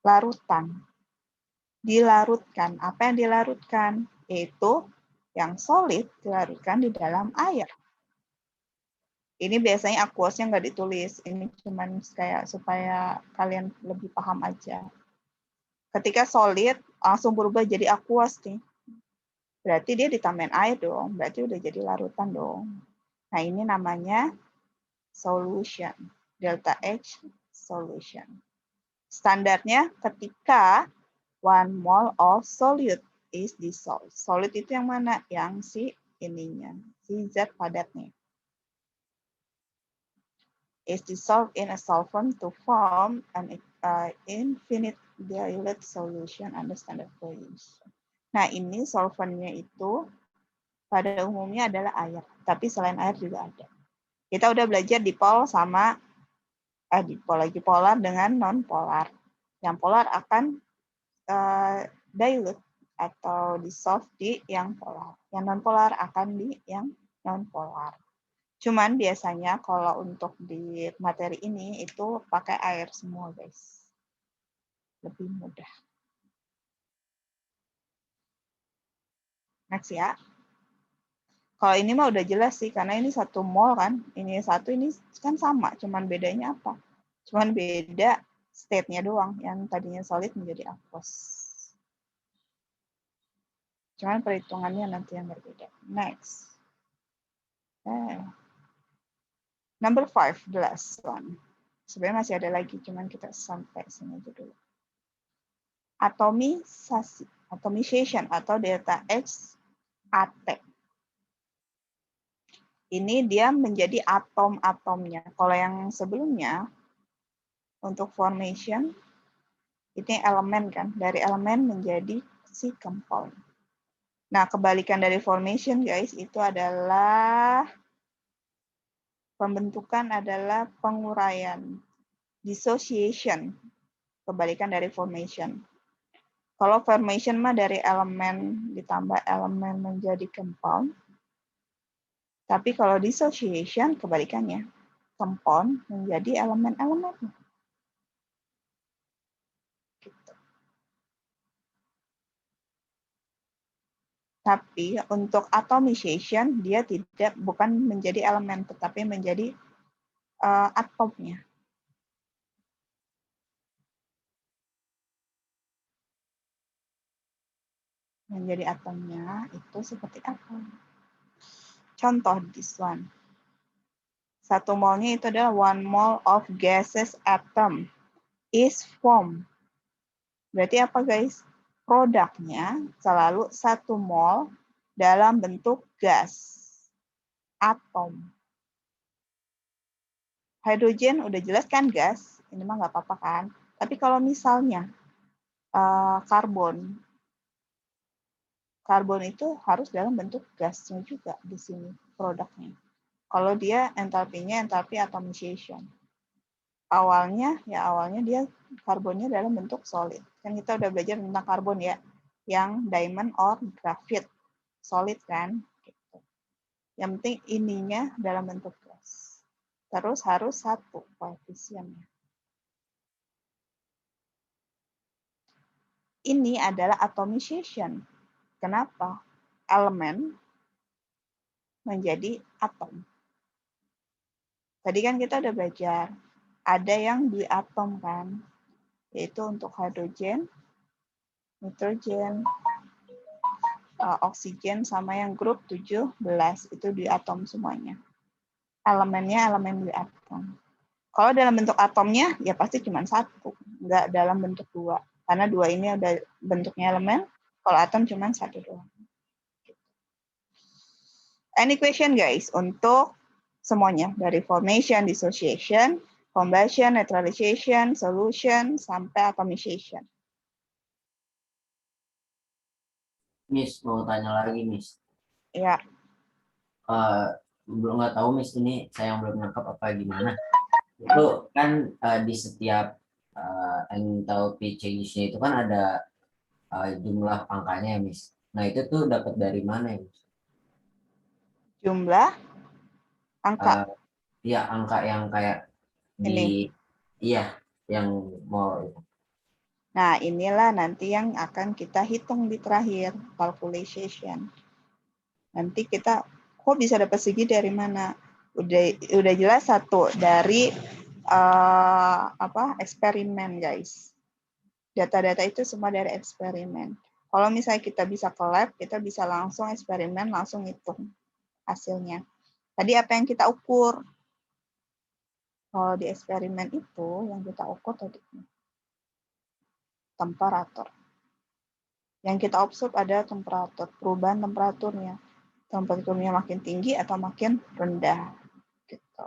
larutan. Dilarutkan. Apa yang dilarutkan? Yaitu yang solid dilarutkan di dalam air. Ini biasanya aqueousnya nggak ditulis. Ini cuman kayak supaya kalian lebih paham aja. Ketika solid, langsung berubah jadi aqueous nih. Berarti dia ditambahin air dong. Berarti udah jadi larutan dong. Nah, ini namanya solution. Delta H solution. Standarnya ketika 1 mole of solute is dissolved. Solid itu yang mana? Yang si ininya. Si zat padatnya. Is dissolved in a solvent to form an infinite dilute solution under standard condition. Nah, ini solventnya itu pada umumnya adalah air. Tapi selain air juga ada. Kita udah belajar dipol sama dipol lagi polar dengan non polar. Yang polar akan dilute atau dissolve di yang polar. Yang non polar akan di yang non polar. Cuman biasanya kalau untuk di materi ini itu pakai air semua, guys. Lebih mudah. Next ya. Kalau ini mah udah jelas sih, karena ini satu mol kan. Ini satu, ini kan sama. Cuman bedanya apa? Cuman beda state-nya doang. Yang tadinya solid menjadi aqueous. Cuman perhitungannya nanti yang berbeda. Next. Number 5, the last one. Sebenarnya masih ada lagi, cuman kita sampai sini aja dulu. Atomisasi, atomization atau delta X AT. Ini dia menjadi atom-atomnya. Kalau yang sebelumnya, untuk formation, ini elemen kan. Dari elemen menjadi si compound. Nah, kebalikan dari formation, guys, itu adalah pembentukan adalah penguraian. Dissociation, kebalikan dari formation. Kalau formation mah dari elemen ditambah elemen menjadi compound. Tapi kalau dissociation kebalikannya. Compound menjadi elemen-elemen. Gitu. Tapi untuk atomization dia bukan menjadi elemen tetapi menjadi atomnya. Menjadi atomnya itu seperti apa? Contoh this one. 1 molnya itu adalah 1 mole of gases atom is formed. Berarti apa guys? Produknya selalu 1 mol dalam bentuk gas. Atom. Hidrogen udah jelas kan gas. Ini mah nggak apa-apa kan. Tapi kalau misalnya karbon. Karbon itu harus dalam bentuk gasnya juga di sini produknya. Kalau dia entalpinya entalpi atomization. Awalnya dia karbonnya dalam bentuk solid. Kan kita udah belajar tentang karbon ya, yang diamond or graphite. Solid kan? Gitu. Yang penting ininya dalam bentuk gas. Terus harus 1 koefisiennya. Ini adalah atomization. Kenapa? Elemen menjadi atom. Tadi kan kita udah belajar, ada yang diatom kan, yaitu untuk hidrogen, nitrogen, oksigen, sama yang grup 17, itu diatom semuanya. Elemennya elemen diatom. Kalau dalam bentuk atomnya, ya pasti cuma 1, nggak dalam bentuk 2. Karena 2 ini udah bentuknya elemen, kalau atom cuma 1 doang. Any question guys, untuk semuanya, dari formation, dissociation, combustion, neutralization, solution, sampai atomization. Miss, mau tanya lagi, Miss. Ya. Belum nggak tahu, Miss, ini saya yang belum nangkap apa gimana. Itu kan di setiap enthalpy change-nya itu kan ada jumlah angkanya ya, Miss. Nah, itu tuh dapat dari mana ya, Miss? Jumlah angka. Iya, angka yang kayak Ini. Iya, yang mau itu. Nah, inilah nanti yang akan kita hitung di terakhir, calculation. Nanti kita, kok bisa dapat segi dari mana? Udah jelas 1 dari eksperimen, guys. Data-data itu semua dari eksperimen. Kalau misalnya kita bisa ke lab, kita bisa langsung eksperimen, langsung hitung hasilnya. Tadi apa yang kita ukur? Kalau di eksperimen itu, yang kita ukur tadi temperatur. Yang kita observe ada temperatur, perubahan temperaturnya. Temperaturnya makin tinggi atau makin rendah. Gitu.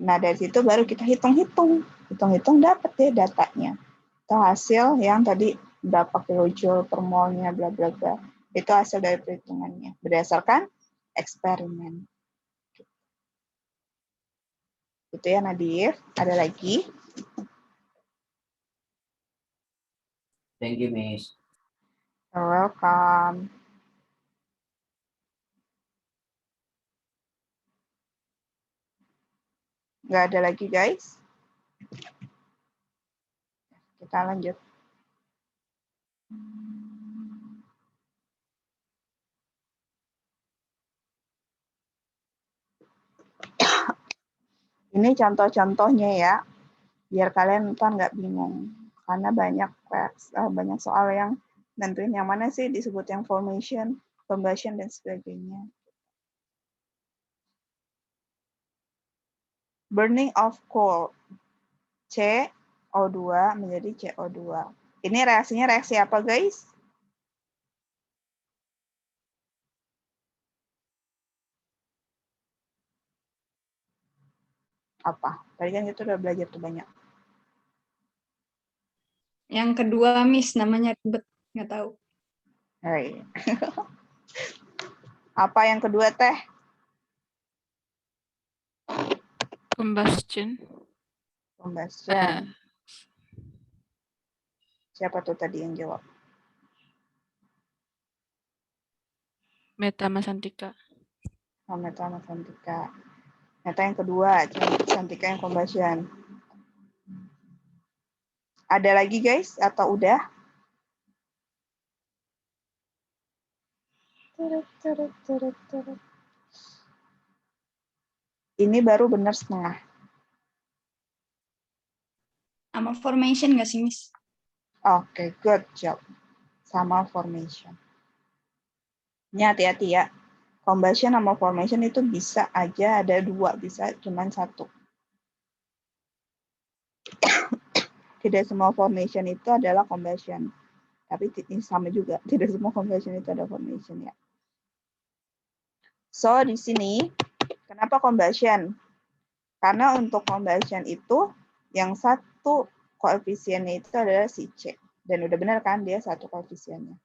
Nah, dari situ baru kita hitung-hitung. Hitung-hitung dapat deh datanya. Itu hasil yang tadi berapa kilojoule per molnya, bla bla bla. Itu hasil dari perhitungannya. Berdasarkan eksperimen. Itu ya Nadif. Ada lagi? Thank you, Miss. You're welcome. Nggak ada lagi, guys. Kita lanjut. Ini contoh-contohnya ya, biar kalian ntar nggak bingung. Karena banyak soal yang nentuin yang mana sih disebut yang formation, combustion, dan sebagainya. Burning of coal, CO2 menjadi CO2. Ini reaksinya reaksi apa, guys? Apa? Tadi kan kita udah belajar tuh banyak. Yang kedua, Miss, namanya ribet. Nggak tahu. Hai. Apa yang kedua, Teh? Combustion. Combustion. Siapa tuh tadi yang jawab? Meta Mas Santika. Oh, Meta sama Santika. Meta yang kedua, Santika yang combustion. Ada lagi, guys? Atau udah? Ini baru benar setengah. Sama formation nggak sih, Miss? Oke, good job. Sama formation. Ini hati-hati ya. Combustion sama formation itu bisa aja ada dua, bisa cuma satu. Tidak semua formation itu adalah combustion. Tapi ini sama juga, tidak semua combustion itu ada formation ya. So, di sini, kenapa combustion? Karena untuk combustion itu, yang satu koefisiennya itu adalah si C. Dan udah benar kan, dia satu koefisiennya.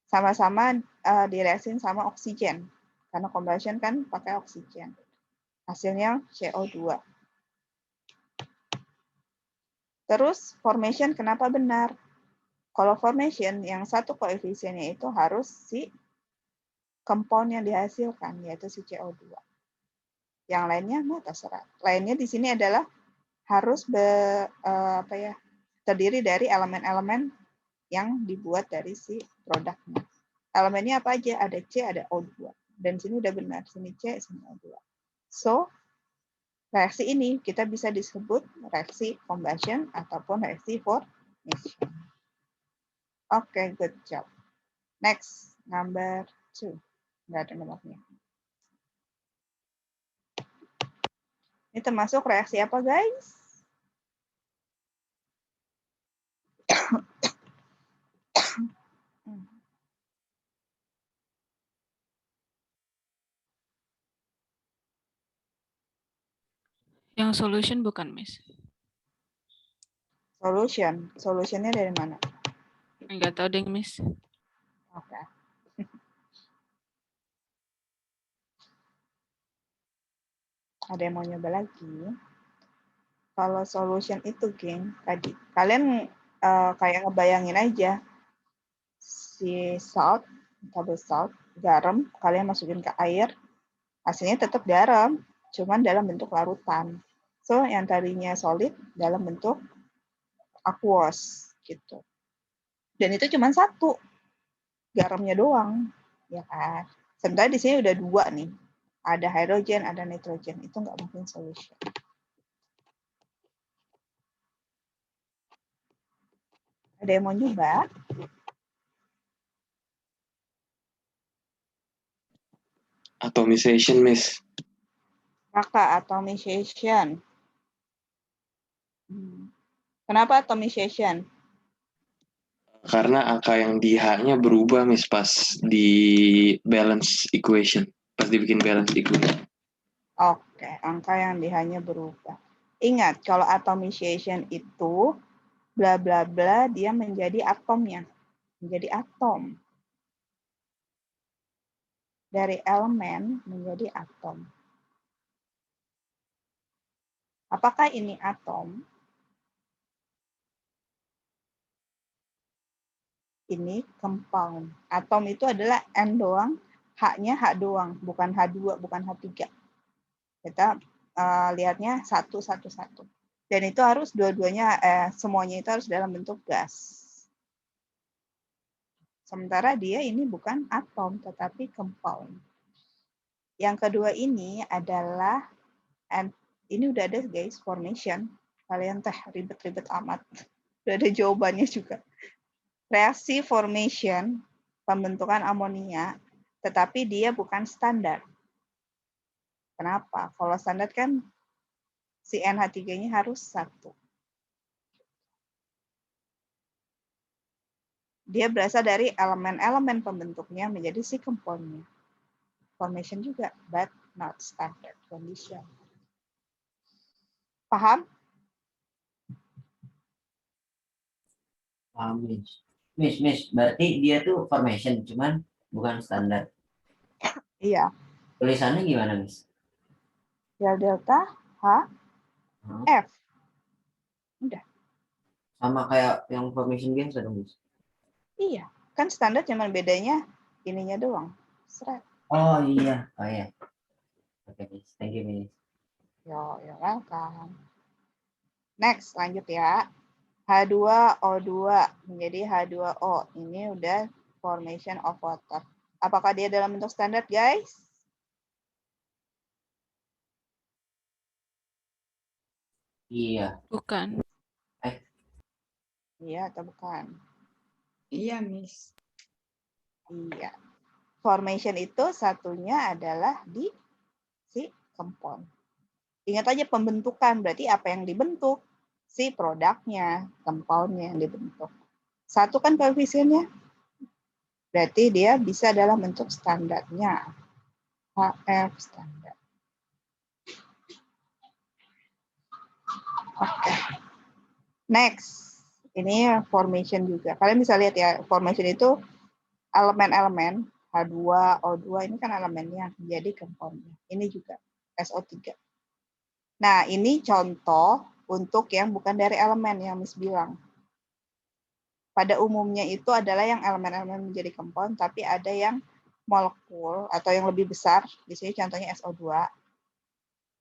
Sama-sama direaksin sama oksigen. Karena combustion kan pakai oksigen. Hasilnya CO2. Terus formation kenapa benar? Kalau formation yang satu koefisiennya itu harus si compound yang dihasilkan, yaitu si CO2. Yang lainnya mau terserah. Lainnya di sini adalah harus terdiri dari elemen-elemen yang dibuat dari si produknya. Elemennya apa aja? Ada C, ada O2. Dan sini udah benar, sini C, sini O2. So, reaksi ini kita bisa disebut reaksi combustion ataupun reaksi formation. Oke, good job. Next, number 2. Nggak ada nomornya. Ini termasuk reaksi apa, guys? Yang solution bukan, Miss? Solution. Solutionnya dari mana? Enggak tahu deh, Miss. Oke. Ada yang mau nyoba lagi? Kalau solution itu, geng, tadi kalian kayak ngebayangin aja si salt, table salt, garam, kalian masukin ke air, hasilnya tetap garam, cuman dalam bentuk larutan. So, yang tadinya solid dalam bentuk aqueous gitu. Dan itu cuma satu, garamnya doang, ya kan? Sebenarnya di sini udah dua nih, ada hidrogen, ada nitrogen, itu nggak mungkin solution. Ada yang mau nyoba? Atomization, Miss. Maka atomization. Kenapa atomization? Karena angka yang di H-nya berubah, Miss, pas di balance equation. Pas dibikin balance equation. Oke, angka yang di H-nya berubah. Ingat, kalau atomization itu bla bla bla dia menjadi atomnya. Menjadi atom. Dari elemen menjadi atom. Apakah ini atom? Ini compound. Atom itu adalah N doang, H-nya H doang, bukan H2, bukan H3. Kita lihatnya satu. Dan itu harus dua-duanya, semuanya itu harus dalam bentuk gas. Sementara dia ini bukan atom, tetapi compound. Yang kedua ini adalah, ini udah ada guys, formation. Kalian ribet-ribet amat. Udah ada jawabannya juga. Reaksi formation, pembentukan amonia, tetapi dia bukan standar. Kenapa? Kalau standar kan si NH3-nya harus 1. Dia berasal dari elemen-elemen pembentuknya menjadi si compound-nya. Formation juga, but not standard condition. Paham? Paham, Miss. Miss, berarti dia tuh formation, cuman bukan standar. Iya. Tulisannya gimana, Miss? Del delta H F. Udah. Sama kayak yang formation biasa dong, Miss? Iya. Kan standar cuman bedanya ininya doang. Seret. Oh iya. Oke, Miss. Thank you, Miss. Yo, welcome. Next, lanjut ya. H2O2 menjadi H2O. Ini udah formation of water. Apakah dia dalam bentuk standar, guys? Iya. Bukan. Iya atau bukan? Iya, Miss. Iya. Formation itu satunya adalah di si compound. Ingat aja pembentukan, berarti apa yang dibentuk? Si produknya, compound-nya yang dibentuk. 1 kan koefisiennya, berarti dia bisa dalam bentuk standarnya. HF standar. Oke. Next. Ini formation juga. Kalian bisa lihat ya, formation itu elemen-elemen H2O2 ini kan elemennya, jadi compound-nya. Ini juga SO3. Nah, ini contoh untuk yang bukan dari elemen yang Miss bilang. Pada umumnya itu adalah yang elemen-elemen menjadi compound, tapi ada yang molekul atau yang lebih besar, di sini contohnya SO2,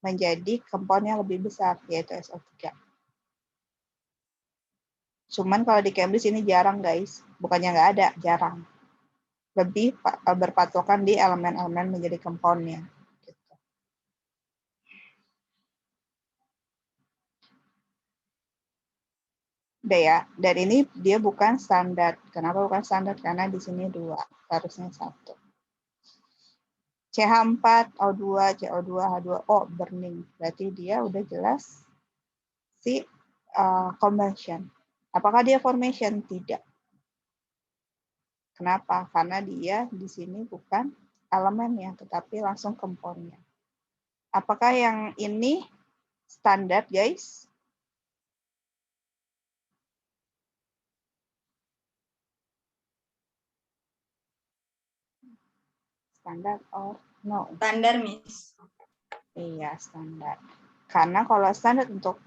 menjadi compound yang lebih besar, yaitu SO3. Cuman kalau di Cambridge ini jarang, guys. Bukannya nggak ada, jarang. Lebih berpatokan di elemen-elemen menjadi compound-nya. Gitu. Udah ya, dan ini dia bukan standar. Kenapa bukan standar? Karena di sini 2, harusnya 1. CH4O2, CO2, H2O burning. Berarti dia udah jelas si combustion. Apakah dia formation? Tidak. Kenapa? Karena dia di sini bukan elemennya, tetapi langsung compound-nya. Apakah yang ini standar, guys? Standar or no? Standar, Miss. Iya, standar. Karena kalau standar untuk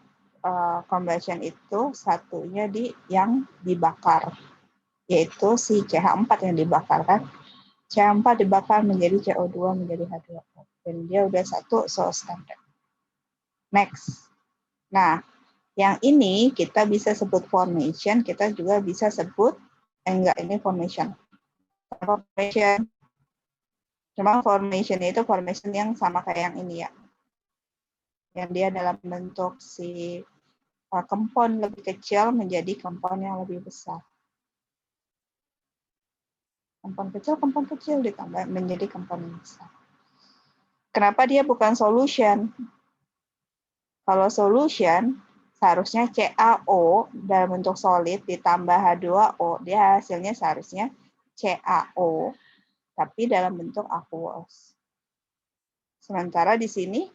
combustion itu satunya yang dibakar, yaitu si CH4 yang dibakar kan. CH4 dibakar menjadi CO2 menjadi H2O. Dan dia udah 1, so standar. Next. Nah, yang ini kita bisa sebut formation, kita juga bisa sebut, ini formation. Formation. Cuma formation itu formation yang sama kayak yang ini ya. Yang dia dalam bentuk si compound lebih kecil menjadi compound yang lebih besar. Compound kecil ditambah menjadi compound yang besar. Kenapa dia bukan solution? Kalau solution, seharusnya CaO dalam bentuk solid ditambah H2O, dia hasilnya seharusnya CaO, tapi dalam bentuk aqueous. Sementara di sini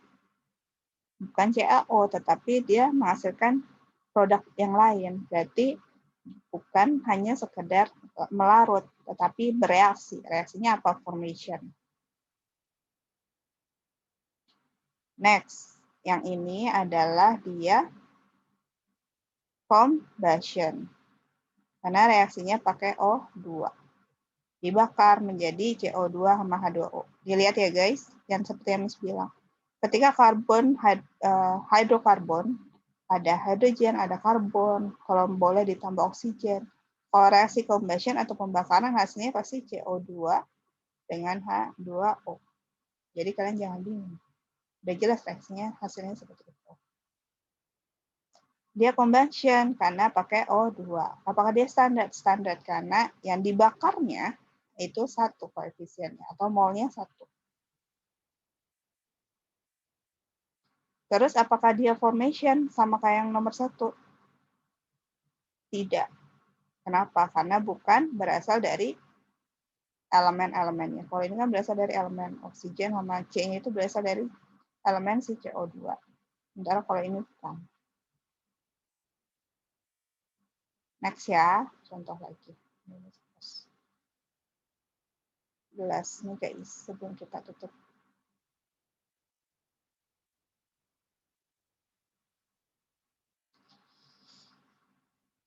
bukan CaO, tetapi dia menghasilkan produk yang lain. Berarti bukan hanya sekedar melarut, tetapi bereaksi. Reaksinya apa? Formation. Next. Yang ini adalah dia combustion. Karena reaksinya pakai O2. Dibakar menjadi CO2 sama H2O. Dilihat ya guys, yang seperti yang Miss bilang. Ketika hidrokarbon, ada hidrogen, ada karbon, kalau boleh ditambah oksigen. Kalau reaksi combustion atau pembakaran hasilnya pasti CO2 dengan H2O. Jadi kalian jangan bingung. Udah jelas reaksinya hasilnya seperti itu. Dia combustion karena pakai O2. Apakah dia standar? Standar karena yang dibakarnya itu 1 koefisiennya atau molnya 1. Terus apakah dia formation sama kayak yang nomor 1? Tidak. Kenapa? Karena bukan berasal dari elemen-elemennya. Kalau ini kan berasal dari elemen oksigen sama C-nya itu berasal dari elemen si CO2. Sementara kalau ini bukan. Next ya, contoh lagi. Gelas nih guys, sebelum kita tutup.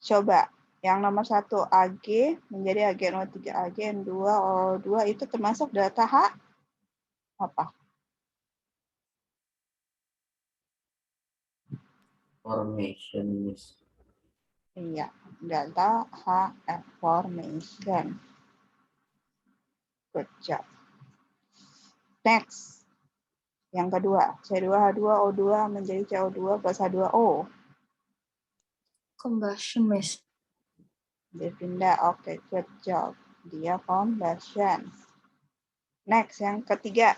Coba, yang nomor 1 Ag menjadi AgNO3, AgN2O2 itu termasuk delta H apa? Formation. Iya, delta HF formation. Good job. Next. Yang kedua, C2H2O2 menjadi CO2 plus H2O. Combustion, Miss. Dia pindah, oke, good job. Dia combustion. Next, yang ketiga.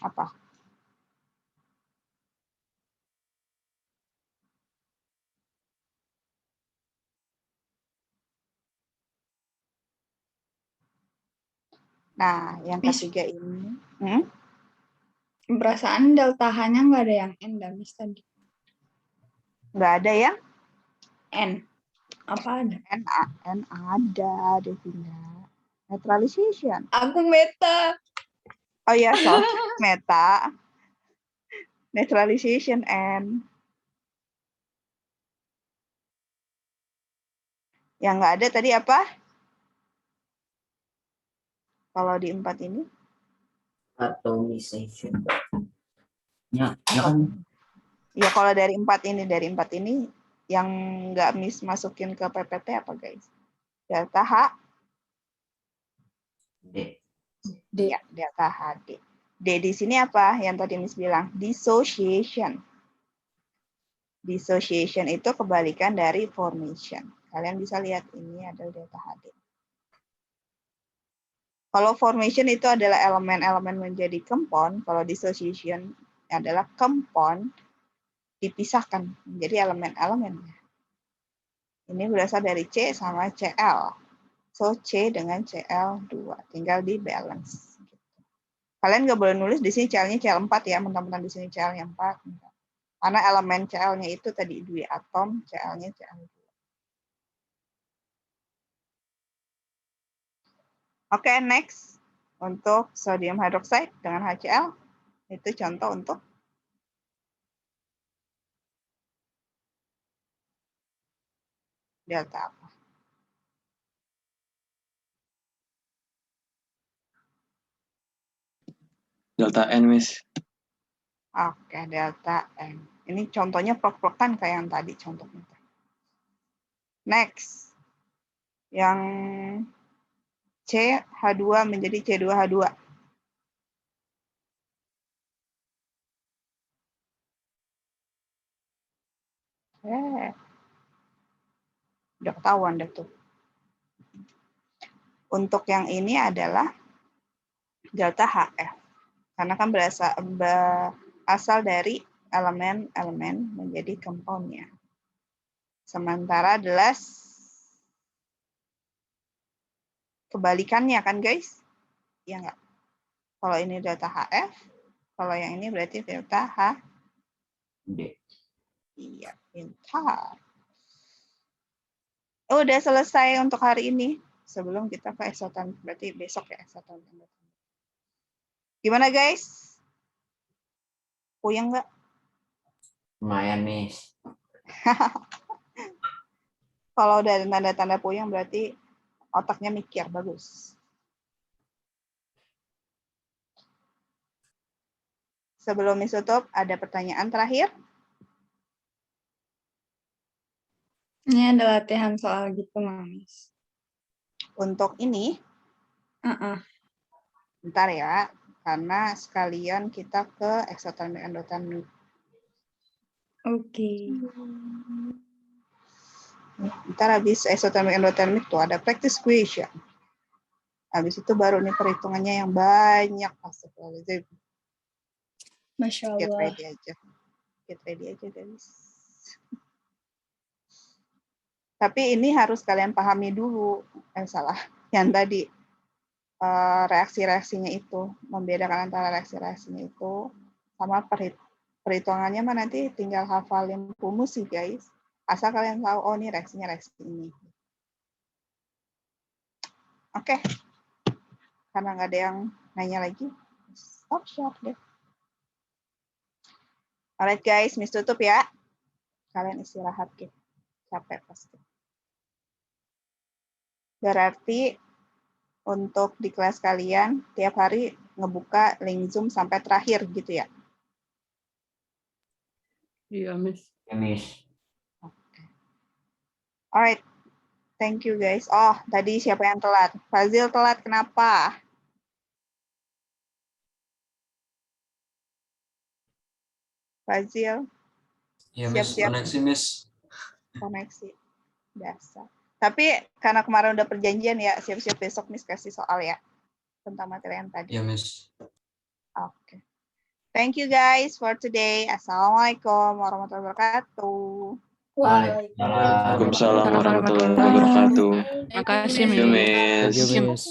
Apa? Nah, yang Miss. ketiga ini. Perasaan delta H-nya nggak ada yang N, dah, Miss, tadi. Nggak ada yang N. Apa ada? N ada, dia pindah. Neutralization. Aku meta. Oh ya, sorry. Meta. Neutralization N. Yang nggak ada tadi apa? Kalau di 4 ini? Atomization. Ya kan. Ya kalau dari 4 ini yang nggak masukin ke PPT apa guys? Delta H. D. Ya, delta HD. D di sini apa? Yang tadi Miss bilang, dissociation. Dissociation itu kebalikan dari formation. Kalian bisa lihat ini adalah delta HD. Kalau formation itu adalah elemen-elemen menjadi compound, kalau dissociation adalah compound dipisahkan menjadi elemen-elemennya. Ini berasal dari C sama Cl. So, C dengan Cl2. Tinggal di balance. Kalian nggak boleh nulis di sini Cl-nya Cl4 ya, mentang-mentang di sini Cl-nya 4. Karena elemen Cl-nya itu tadi 2 atom, Cl-nya Cl2. Oke, next. Untuk sodium hydroxide dengan HCl, itu contoh untuk delta apa? Delta N, Miss. Oke, delta N. Ini contohnya plek-plekan kayak yang tadi contohnya. Next. Yang CH2 menjadi C2H2. Udah ketahuan deh tuh. Untuk yang ini adalah delta HF. Karena kan berasal dari elemen-elemen menjadi compound-nya. Sementara adalah kebalikannya kan guys? Iya nggak? Kalau ini delta HF, kalau yang ini berarti delta H. D. Iya, pintar. Udah selesai untuk hari ini. sebelum kita ke eksotermik. Berarti besok ya eksotermik. Gimana guys? Puyeng nggak? Lumayan, Miss. Kalau udah ada tanda-tanda puyeng berarti otaknya mikir, bagus. Sebelum Miss tutup, ada pertanyaan terakhir? Ini ada latihan soal gitu, Miss. Untuk ini, bentar ya, karena sekalian kita ke eksotermik endotermik. Oke. Ntar habis eksotermik endotermik tuh ada practice question. Habis itu baru nih perhitungannya yang banyak. Astagfirullahaladzim. Masya Get Allah. ready aja. Get ready aja guys. Tapi ini harus kalian pahami dulu. Salah. Yang tadi. Reaksi-reaksinya itu. Membedakan antara reaksi-reaksinya itu. Sama perhitungannya mah nanti tinggal hafalin rumus sih guys. Asal kalian tahu, oh ini reaksinya reaksi ini. Oke. Karena nggak ada yang nanya lagi. Stop short deh. Alright guys, Miss tutup ya. Kalian istirahat gitu. Capek pasti. Berarti untuk di kelas kalian tiap hari ngebuka link Zoom sampai terakhir gitu ya. Iya, Miss. Ya, Miss. Alright. Thank you guys. Oh, tadi siapa yang telat? Fazil telat kenapa? Fazil. Ya, Miss, Siap-siap. koneksi, Miss. Koneksi. Biasa. Tapi karena kemarin udah perjanjian ya, siap-siap besok Miss kasih soal ya. Tentang materi yang tadi. Ya, Miss. Oke. Thank you guys for today. Assalamualaikum warahmatullahi wabarakatuh. Waalaikumsalam warahmatullahi wabarakatuh. Makasih, Thank you, Miss. Miss. Thank you, Miss.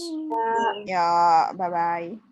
Ya, bye-bye.